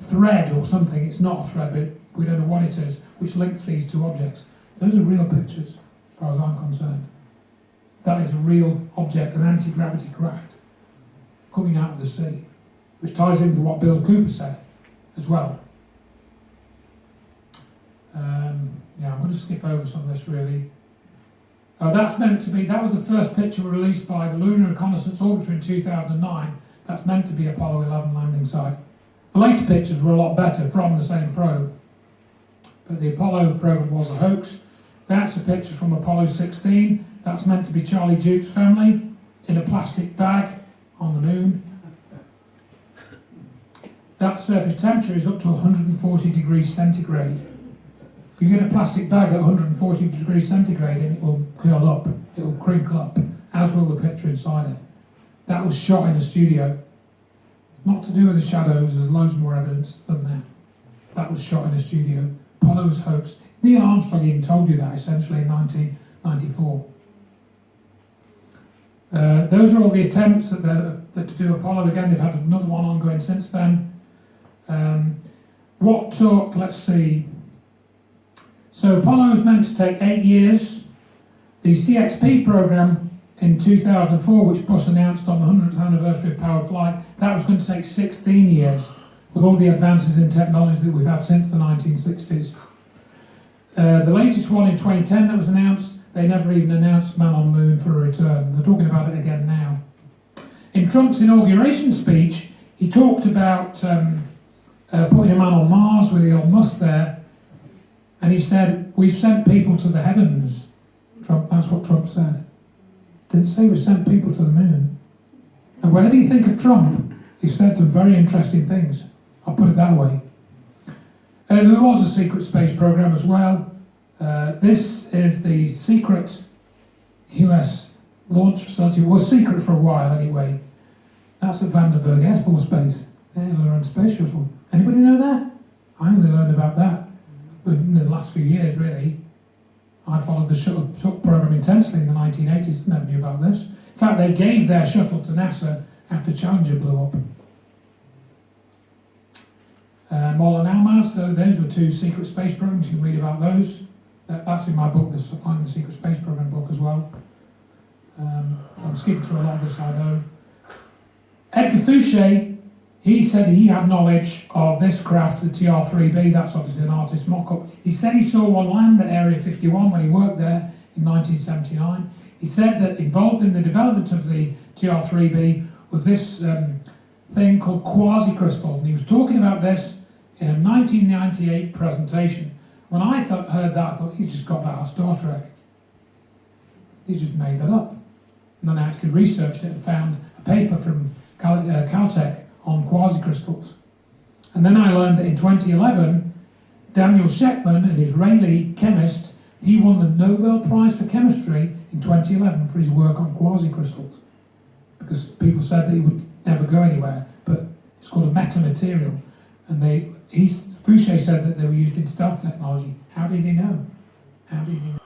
thread or something. It's not a thread, but we don't know what it is, which links these two objects. Those are real pictures, as far as I'm concerned. That is a real object, an anti-gravity craft, coming out of the sea, which ties into what Bill Cooper said as well. Yeah, I'm going to skip over some of this really. That was the first picture released by the Lunar Reconnaissance Orbiter in 2009. That's meant to be Apollo 11 landing site. The later pictures were a lot better from the same probe. But the Apollo program was a hoax. That's a picture from Apollo 16. That's meant to be Charlie Duke's family in a plastic bag on the moon. That surface temperature is up to 140 degrees centigrade. You get a plastic bag at 140 degrees centigrade and it will curl up, it will crinkle up, as will the picture inside it. That was shot in a studio. Not to do with the shadows, there's loads more evidence than that. That was shot in a studio. Apollo's hoax. Neil Armstrong even told you that essentially in 1994. Those are all the attempts that to do Apollo. Again, they've had another one ongoing since then. What took, let's see. So Apollo was meant to take 8 years. The CXP program in 2004, which Bush announced on the 100th anniversary of powered flight, that was going to take 16 years with all the advances in technology that we've had since the 1960s. The latest one in 2010 that was announced, they never even announced man on moon for a return. They're talking about it again now. In Trump's inauguration speech, he talked about putting a man on Mars with Elon Musk there, and he said, we've sent people to the heavens. That's what Trump said. Didn't say we've sent people to the moon. And whatever you think of Trump, he said some very interesting things. I'll put it that way. There was a secret space program as well. This is the secret US launch facility. It was secret for a while anyway. That's at Vandenberg Air Force Base. They're on space shuttle. Anybody know that? I only learned about that in the last few years, really. I followed the shuttle program intensely in the 1980s. Never knew about this. In fact, they gave their shuttle to NASA after Challenger blew up. Moll and Almaz, those were two secret space programs. You can read about those. That's in my book, the Finding the Secret Space Program book as well. I'm skipping through a lot of this, I know. Edgar Fouché, he said he had knowledge of this craft, the TR-3B, that's obviously an artist's mock-up. He said he saw one land at Area 51 when he worked there in 1979. He said that involved in the development of the TR-3B was this thing called quasi-crystals, and he was talking about this in a 1998 presentation. When I heard that, I thought, he's just got that out of Star Trek. He's just made that up. And then I actually researched it and found a paper from Caltech on quasi-crystals. And then I learned that in 2011, Daniel Shechtman, an Israeli chemist, he won the Nobel Prize for Chemistry in 2011 for his work on quasi-crystals. Because people said that he would never go anywhere, but it's called a metamaterial. And Fouché said that they were used in stealth technology. How did he know? How did he know?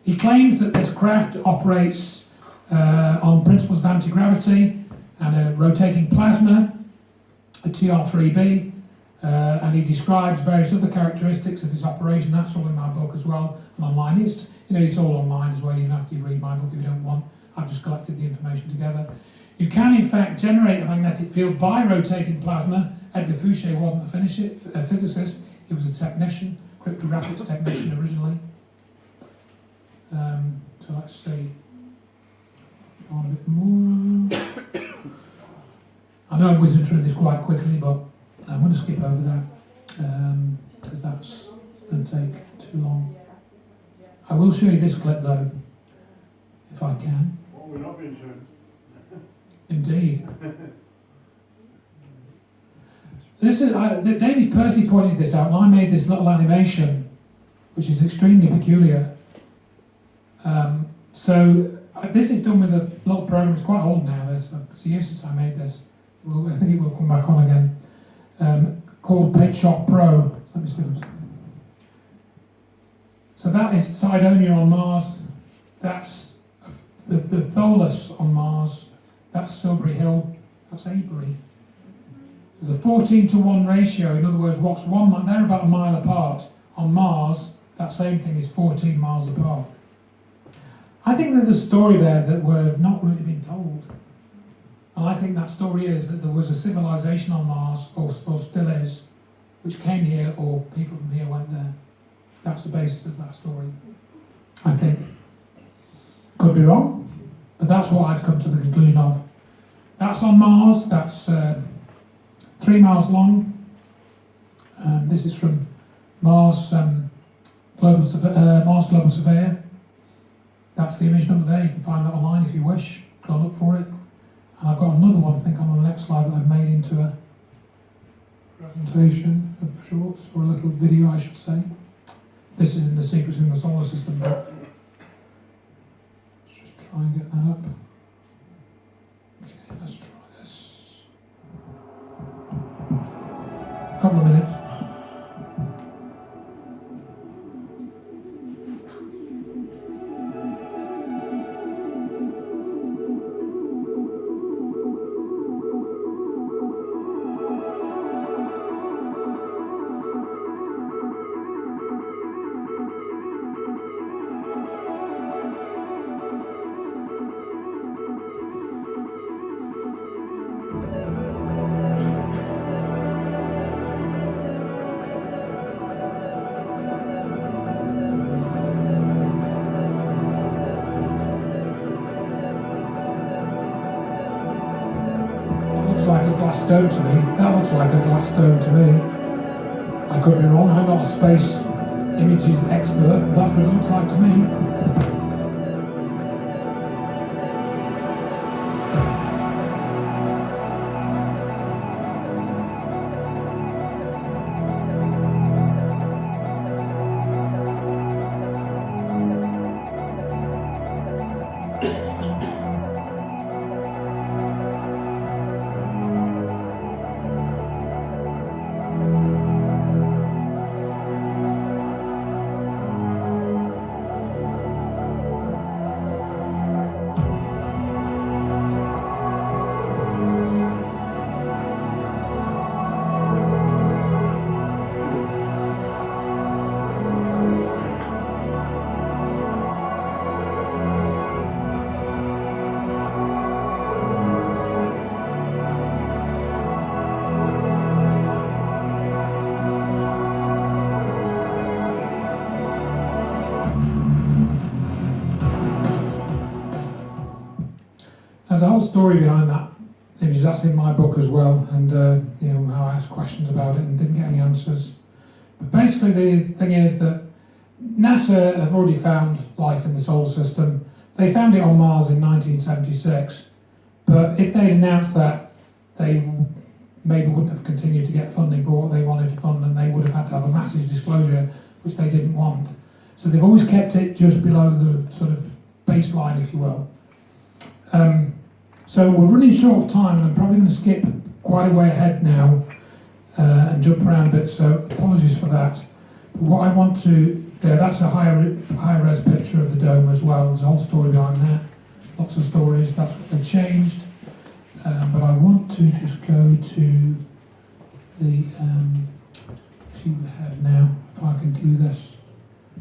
He claims that this craft operates on principles of anti-gravity and a rotating plasma, a TR-3B, and he describes various other characteristics of his operation. That's all in my book as well, and online. It's all online as well. You don't have to read my book if you don't want. I've just collected the information together. You can, in fact, generate a magnetic field by rotating plasma. Edgar Fouché wasn't a physicist, he was a technician, cryptographics technician originally. So let's see. Go on a bit more. I know I'm whizzing through this quite quickly, but I'm going to skip over that because that's going to take too long. I will show you this clip though, if I can. Well, we're not being shown. Indeed. This is David Percy pointed this out, and I made this little animation, which is extremely peculiar. This is done with a little program. It's quite old now. It's years since I made this. I think it will come back on again. Called PaintShop Pro. Let me see. So that is Cydonia on Mars. That's the Tholus on Mars. That's Silbury Hill. That's Avebury. There's a 14-to-1 ratio. In other words, they're about a mile apart. On Mars, that same thing is 14 miles apart. I think there's a story there that we've not really been told. And I think that story is that there was a civilization on Mars, or still is, which came here, or people from here went there. That's the basis of that story, I think. Could be wrong, but that's what I've come to the conclusion of. That's on Mars. That's 3 miles long. This is from Mars Global Surveyor. That's the image number there. You can find that online if you wish. Go look for it. And I've got another one, I think, on the next slide that I've made into a presentation of sorts, or a little video, I should say. This is in the Secrets in the Solar System book. Let's just try and get that up. Okay, let's try this. A couple of minutes. Dome to me. That looks like a glass dome to me. I could be wrong, I'm not a space images expert, but that's what it looks like to me. There's a whole story behind that image. That's in my book as well, and you know, how I asked questions about it and didn't get any answers. But basically the thing is that NASA have already found life in the solar system. They found it on Mars in 1976, but if they'd announced that, they maybe wouldn't have continued to get funding for what they wanted to fund, and they would have had to have a massive disclosure, which they didn't want. So they've always kept it just below the sort of baseline, if you will. So we're running short of time, and I'm probably going to skip quite a way ahead now and jump around a bit, so apologies for that. But what I want to, that's a high res picture of the dome as well. There's a whole story behind that, lots of stories. That's what they changed. But I want to just go to the view ahead now, if I can do this.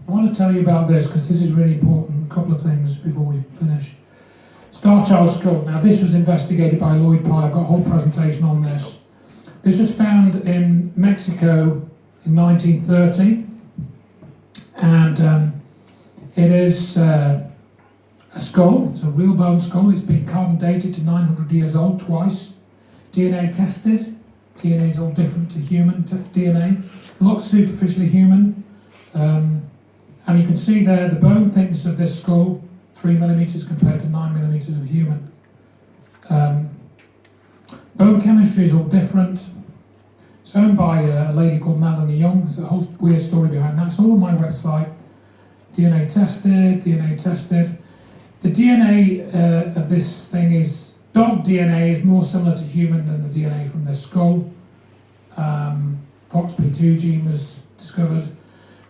I want to tell you about this because this is really important. A couple of things before we finish. Star Child skull. Now this was investigated by Lloyd Pye. I've got a whole presentation on this. This was found in Mexico in 1930, and it is a skull. It's a real bone skull. It's been carbon dated to 900 years old twice. DNA tested. DNA is all different to human DNA. It looks superficially human, and you can see there the bone thickness of this skull. 3 millimeters compared to 9 millimeters of human. Bone chemistry is all different. It's owned by a lady called Melanie Young. There's a whole weird story behind that. It's all on my website. DNA tested. The DNA of this thing is, dog DNA is more similar to human than the DNA from this skull. FOXP2 gene was discovered.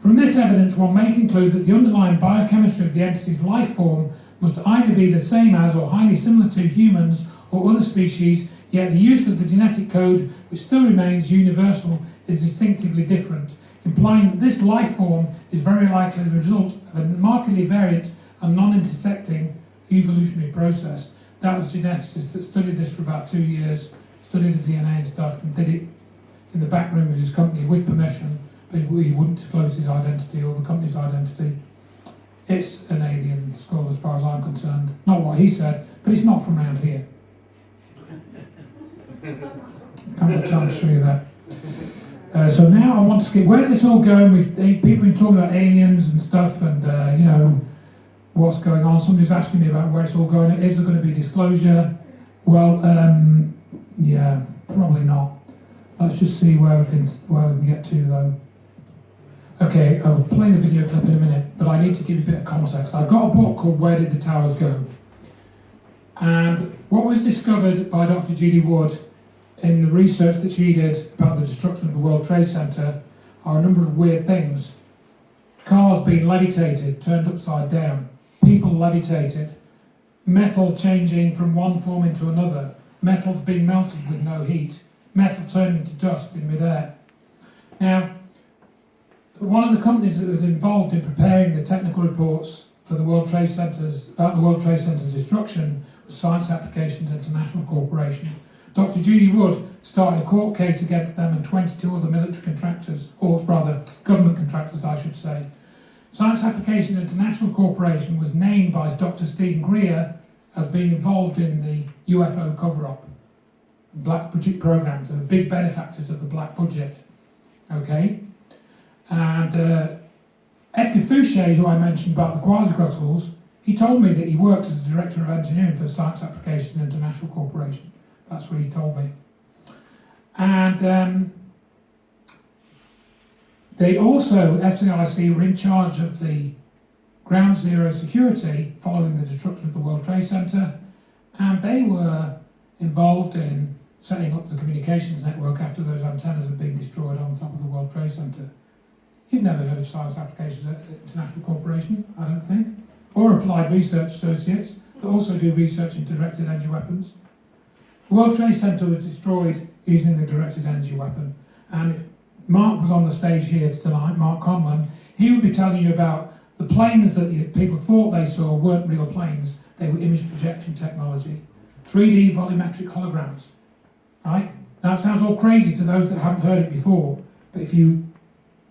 From this evidence, one may conclude that the underlying biochemistry of the entity's life form must either be the same as or highly similar to humans or other species, yet the use of the genetic code, which still remains universal, is distinctively different, implying that this life form is very likely the result of a markedly variant and non-intersecting evolutionary process. That was a geneticist that studied this for about 2 years, studied the DNA and stuff, and did it in the back room of his company with permission, he wouldn't disclose his identity or the company's identity. It's an alien skull as far as I'm concerned. Not what he said, but it's not from around here. Can't have time to show you that. So now I want to skip. Where's this all going? People have been talking about aliens and stuff, and you know what's going on. Somebody's asking me about where it's all going. Is there going to be disclosure? Well, yeah, probably not. Let's just see where we can get to though. Okay, I'll play the video clip in a minute, but I need to give you a bit of context. I've got a book called Where Did the Towers Go? And what was discovered by Dr. Judy Wood in the research that she did about the destruction of the World Trade Center are a number of weird things. Cars being levitated, turned upside down, people levitated, metal changing from one form into another, metals being melted with no heat, metal turning to dust in midair. Now, one of the companies that was involved in preparing the technical reports for the World Trade Center's, about the World Trade Center's destruction was Science Applications International Corporation. Dr. Judy Wood started a court case against them and 22 other military contractors, or rather government contractors I should say. Science Applications International Corporation was named by Dr. Stephen Greer as being involved in the UFO cover-up, black budget programs, the big benefactors of the black budget. Okay? And Edgar Fouché, who I mentioned about the quasi-crystals, he told me that he worked as the Director of Engineering for Science Applications International Corporation. That's what he told me. And they also, SAIC, were in charge of the ground zero security following the destruction of the World Trade Center, and they were involved in setting up the communications network after those antennas had been destroyed on top of the World Trade Center. You've never heard of Science Applications International Corporation, I don't think, or Applied Research Associates that also do research in directed energy weapons. The World Trade Center was destroyed using the directed energy weapon, and if Mark was on the stage here tonight, Mark Conlon, he would be telling you about the planes that people thought they saw weren't real planes, they were image projection technology. 3D volumetric holograms, right? Now it sounds all crazy to those that haven't heard it before, but if you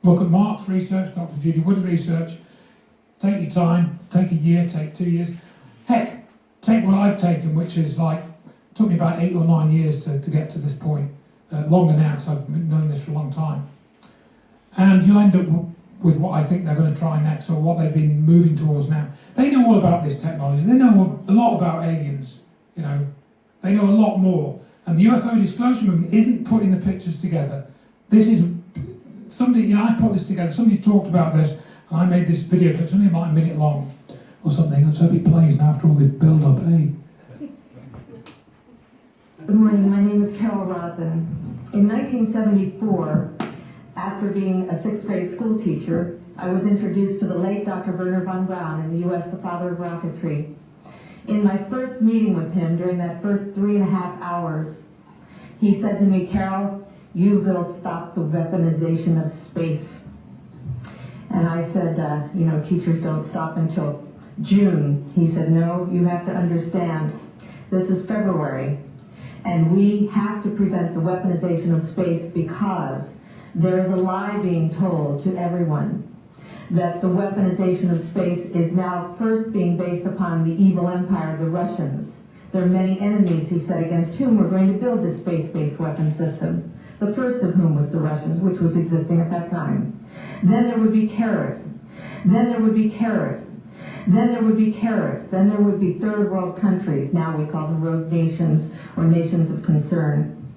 look at Mark's research, Dr. Judy Wood's research, take your time, take a year, take 2 years. Heck, take what I've taken, which is like, took me about 8 or 9 years to get to this point. Longer now, because I've known this for a long time. And you'll end up with what I think they're going to try next, or what they've been moving towards now. They know all about this technology. They know a lot about aliens, you know. They know a lot more. And the UFO disclosure movement isn't putting the pictures together. This is, somebody, you know, I put this together, somebody talked about this, and I made this video clip, it's only like a minute long, or something. Let's hope it plays now after all the build-up, eh? Good morning, my name is Carol Rosen. In 1974, after being a 6th grade school teacher, I was introduced to the late Dr. Werner von Braun, in the U.S. the father of rocketry. In my first meeting with him, during that first 3.5 hours, he said to me, Carol, you will stop the weaponization of space. And I said, you know, teachers don't stop until June. He said, no, you have to understand, this is February. And we have to prevent the weaponization of space because there is a lie being told to everyone that the weaponization of space is now first being based upon the evil empire, the Russians. There are many enemies, he said, against whom we're going to build this space-based weapon system. The first of whom was the Russians, which was existing at that time. Then there would be terrorism. Then there would be terrorists. Then there would be terrorists. Then there would be third world countries. Now we call them rogue nations or nations of concern.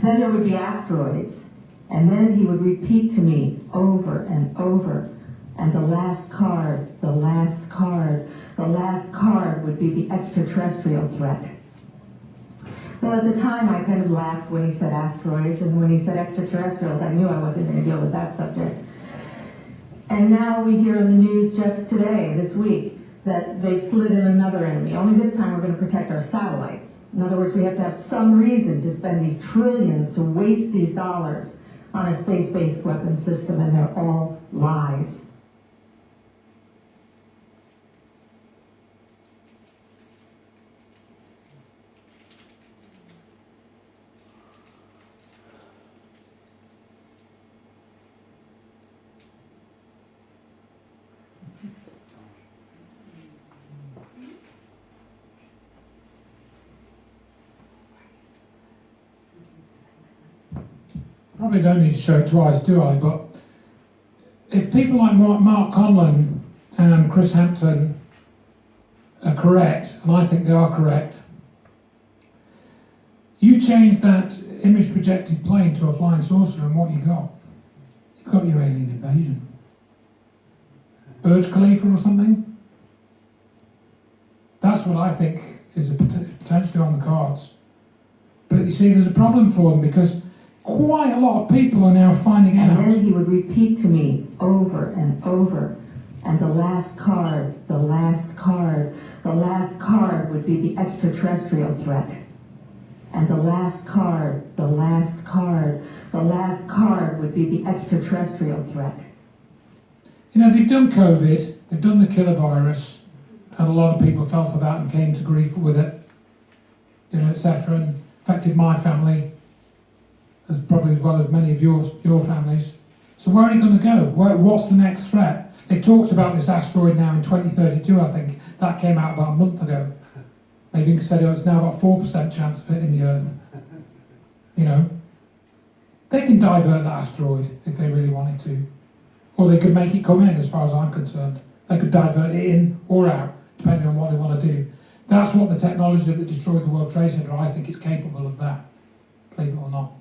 Then there would be asteroids. And then he would repeat to me over and over. And the last card, the last card, the last card would be the extraterrestrial threat. Well, at the time I kind of laughed when he said asteroids, and when he said extraterrestrials, I knew I wasn't going to deal with that subject. And now we hear in the news just today, this week, that they've slid in another enemy. Only this time we're going to protect our satellites. In other words, we have to have some reason to spend these trillions, to waste these dollars on a space-based weapon system, and they're all lies. probably don't need to show it twice, do I? But if people like Mark Conlon and Chris Hampton are correct, and I think they are correct, you change that image projected plane to a flying saucer, and what you got? You've got your alien invasion. Burj Khalifa or something? That's what I think is potentially on the cards. But you see, there's a problem for them because quite a lot of people are now finding out. And then he would repeat to me over and over, and the last card, the last card, the last card would be the extraterrestrial threat. And the last card, the last card, the last card would be the extraterrestrial threat. You know, they've done COVID, they've done the killer virus, and a lot of people fell for that and came to grief with it, you know, etc., and affected my family, as probably as well as many of your families. So where are you going to go? What's the next threat? They've talked about this asteroid now in 2032, I think. That came out about a month ago. They've even said, oh, it's now got 4% chance of hitting the Earth. You know, they can divert that asteroid if they really wanted to. Or they could make it come in, as far as I'm concerned. They could divert it in or out, depending on what they want to do. That's what the technology that destroyed the World Trade Center, I think it's capable of that, believe it or not.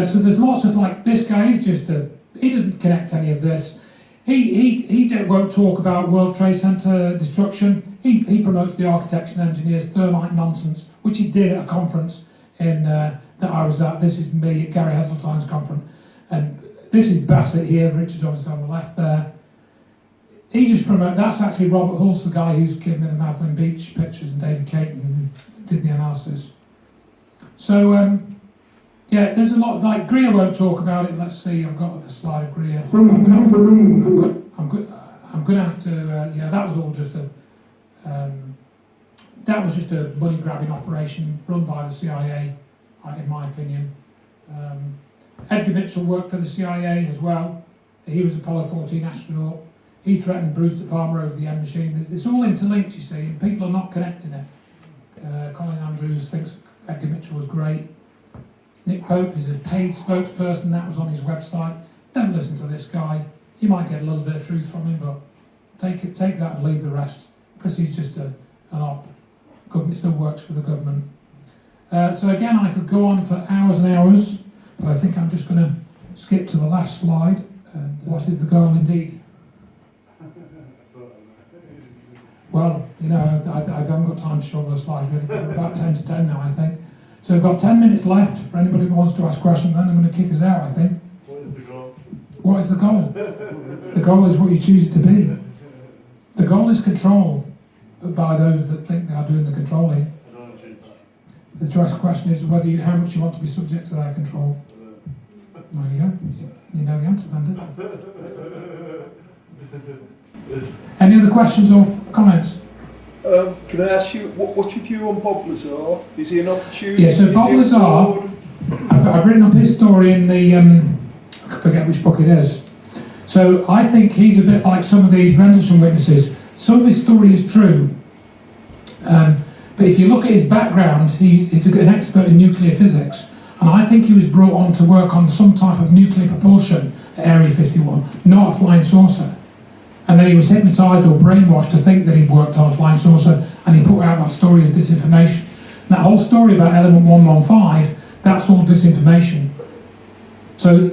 So there's lots of, like, this guy is just he doesn't connect any of this. He won't talk about World Trade Center destruction. He promotes the architects and engineers thermite nonsense, which he did at a conference that I was at. This is me at Gary Heseltine's conference. And this is Bassett here, Richard's obviously on the left there. He just promotes, that's actually Robert Hulse, the guy who's given me the Madeline Beach pictures, and David Caton, who did the analysis. So, yeah, there's a lot, like Greer won't talk about it. Let's see, I've got the slide of Greer. I'm gonna have to, yeah, that was all just a money grabbing operation run by the CIA, in my opinion. Edgar Mitchell worked for the CIA as well. He was Apollo 14 astronaut. He threatened Brewster Palmer over the M machine. It's all interlinked, you see, and people are not connecting it. Colin Andrews thinks Edgar Mitchell was great. Nick Pope is a paid spokesperson, that was on his website. Don't listen to this guy. You might get a little bit of truth from him, but take that and leave the rest, because he's just an op. Government still works for the government. So again, I could go on for hours and hours, but I think I'm just going to skip to the last slide. What is the goal indeed? Well, you know, I haven't got time to show all the slides really, because we're about 10 to 10 now, I think. So we've got 10 minutes left for anybody that wants to ask questions, then I'm going to kick us out, I think. What is the goal? What is the goal? The goal is what you choose it to be. The goal is control by those that think they are doing the controlling. I don't want to choose that. The to ask question is whether how much you want to be subject to their control. There you go. You know the answer then, don't you? Any other questions or comments? Can I ask you, what's your view on Bob Lazar? Is he an opportunity? Yeah, so Bob Lazar, I've written up his story in the, I forget which book it is. So I think he's a bit like some of these Rendlesham witnesses. Some of his story is true, but if you look at his background, he's an expert in nuclear physics, and I think he was brought on to work on some type of nuclear propulsion at Area 51, not a flying saucer. And then he was hypnotised or brainwashed to think that he'd worked on a flying saucer, and he put out that story as disinformation. And that whole story about Element 115, that's all disinformation. So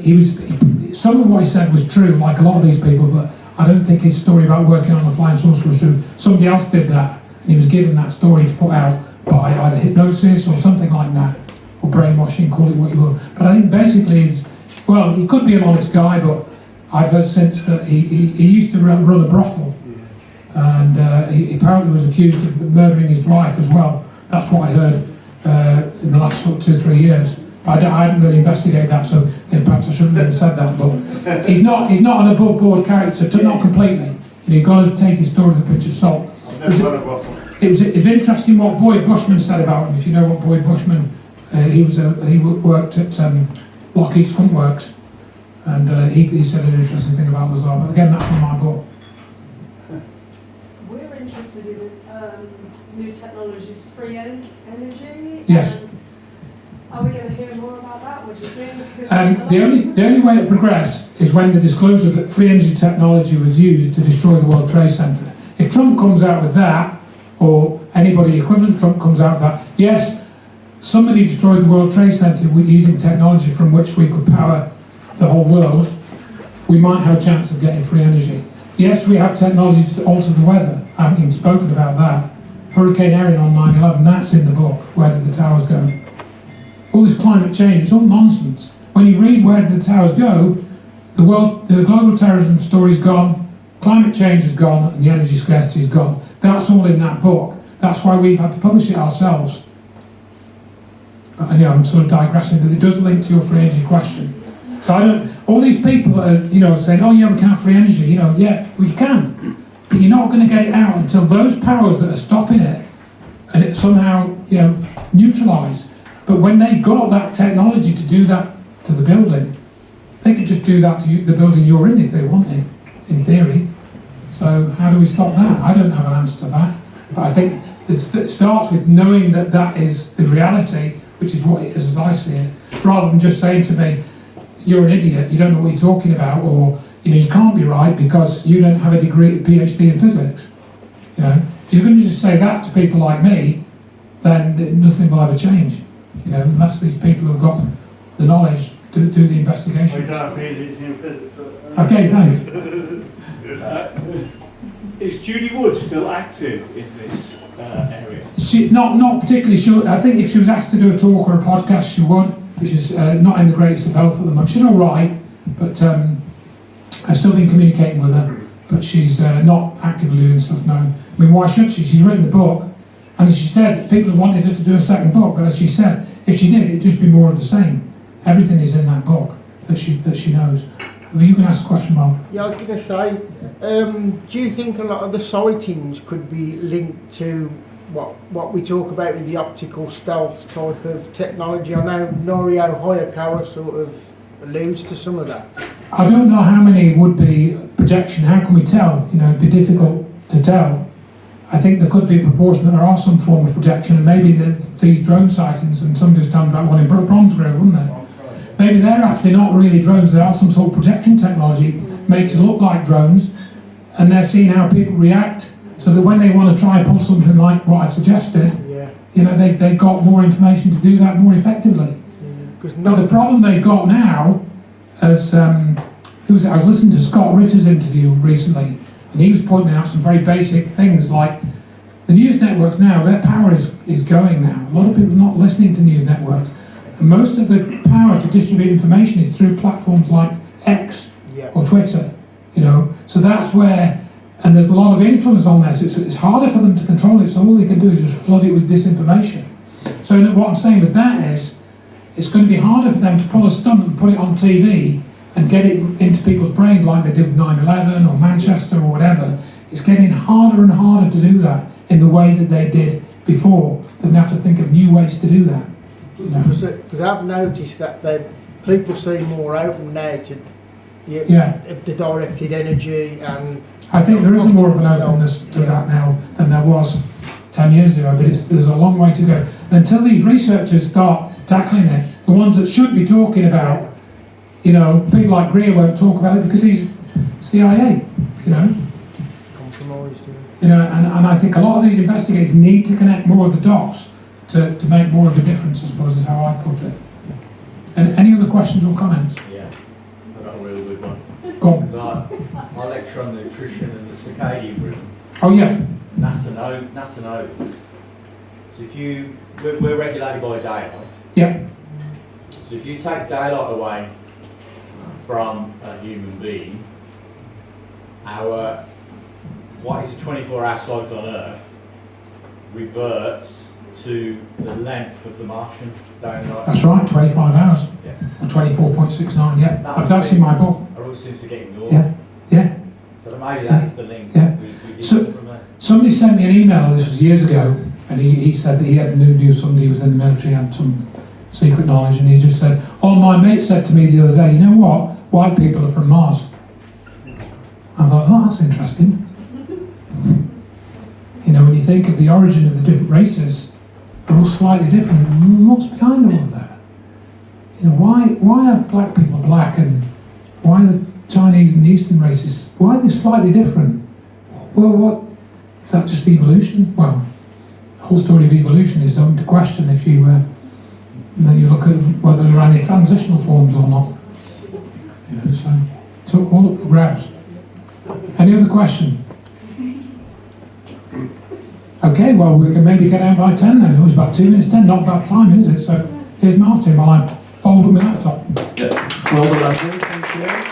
some of what he said was true, like a lot of these people, but I don't think his story about working on a flying saucer was true. Somebody else did that, and he was given that story to put out by either hypnosis or something like that, or brainwashing, call it what you will. But I think basically he could be an honest guy, but I've heard since that he used to run a brothel, and he apparently was accused of murdering his wife as well. That's what I heard in the last sort of 2 or 3 years. I hadn't really investigated that, so perhaps I shouldn't have said that. But he's not an above board character, not completely. You've got to take his story with a pinch of salt. It was interesting what Boyd Bushman said about him. If you know what Boyd Bushman, he worked at Lockheed Skunk Works. And he said an interesting thing about Lazar, but again, that's in my book. We're interested in new technologies, free energy. Yes. Are we going to hear more about that? What do you think? The only way it progressed is when the disclosure that free energy technology was used to destroy the World Trade Center. If Trump comes out with that, or anybody equivalent Trump comes out with that, yes, somebody destroyed the World Trade Center using technology from which we could power the whole world, we might have a chance of getting free energy. Yes, we have technology to alter the weather. I haven't even spoken about that. Hurricane Erin on 9/11, that's in the book. Where did the towers go? All this climate change, it's all nonsense. When you read Where Did the Towers Go, the global terrorism story's gone, climate change is gone, and the energy scarcity is gone. That's all in that book. That's why we've had to publish it ourselves. But anyway, I'm sort of digressing, but it does link to your free energy question. So all these people that are, saying, oh yeah, we can have free energy, yeah, we can. But you're not going to get it out until those powers that are stopping it, and it somehow, neutralise. But when they've got that technology to do that to the building, they could just do that to the building you're in if they wanted, in theory. So how do we stop that? I don't have an answer to that. But I think it starts with knowing that that is the reality, which is what it is as I see it, rather than just saying to me, you're an idiot, you don't know what you're talking about, or you can't be right because you don't have a degree, PhD in physics. If you're going to just say that to people like me, then nothing will ever change. Unless these people who've got the knowledge to do the investigation. We don't have PhDs in physics. Okay, thanks. Is Judy Wood still active in this area? She not particularly sure. I think if she was asked to do a talk or a podcast, she would, which is not in the greatest of health at the moment. She's all right, but I've still been communicating with her, but she's not actively doing stuff now. I mean, why should she? She's written the book, and as she said, people wanted her to do a second book, but as she said, if she did, it'd just be more of the same. Everything is in that book that she knows. Well, you can ask a question, Mark. Yeah, I was going to say, do you think a lot of the sightings could be linked to what we talk about with the optical stealth type of technology? I know Norio Hayakawa sort of alludes to some of that. I don't know how many would be projection. How can we tell? It'd be difficult to tell. I think there could be a proportion that there are some form of projection, and maybe these drone sightings, and somebody was talking about one in Bromsgrove, wasn't there? Maybe they're actually not really drones, they are some sort of projection technology, makes it look like drones, and they're seeing how people react, so that when they want to try and pull something like what I've suggested, they've got more information to do that more effectively. But the problem they've got now, as I was listening to Scott Ritter's interview recently, and he was pointing out some very basic things like the news networks now, their power is going now. A lot of people are not listening to news networks. And most of the power to distribute information is through platforms like X or Twitter, So that's where, and there's a lot of influence on this. It's harder for them to control it, so all they can do is just flood it with disinformation. So what I'm saying with that is, it's going to be harder for them to pull a stunt and put it on TV and get it into people's brains like they did with 9/11 or Manchester or whatever. It's getting harder and harder to do that in the way that they did before. They're going to have to think of new ways to do that. Because I've noticed that people seem more open now to the directed energy, and I think there is more of an openness to that now than there was 10 years ago, but there's a long way to go. And until these researchers start tackling it, the ones that should be talking about, people like Greer won't talk about it because he's CIA, compromised. And I think a lot of these investigators need to connect more of the dots to make more of a difference, I suppose, is how I put it. And any other questions or comments? Yeah, I've got a really good one. Go on. I lecture on nutrition and the circadian rhythm. Oh yeah. NASA knows. So we're regulated by daylight. Yeah. So if you take daylight away from a human being, what is a 24-hour cycle on Earth reverts to the length of the Martian day and night. That's right, 25 hours. Yeah. Or 24.69, yeah. That's in my book. It always seems to get ignored. Yeah. So maybe that is the link. Yeah. So somebody sent me an email, this was years ago, and he said that he had knew somebody who was in the military, had some secret knowledge, and he just said, my mate said to me the other day, you know what, white people are from Mars. I thought, that's interesting. When you think of the origin of the different races, they're all slightly different. What's behind all of that? You know, why are black people black, and why are the Chinese and the Eastern races, why are they slightly different? Well, what, is that just evolution? Well, the whole story of evolution is open to question if you, then you look at whether there are any transitional forms or not. You know, so it's all up for grabs. Any other question? Okay, well, we can maybe get out by 10 then. It was about 2 minutes 10, not bad time, is it? So here's Martin while I fold up my laptop. Yeah, well done, Anthony, thank you.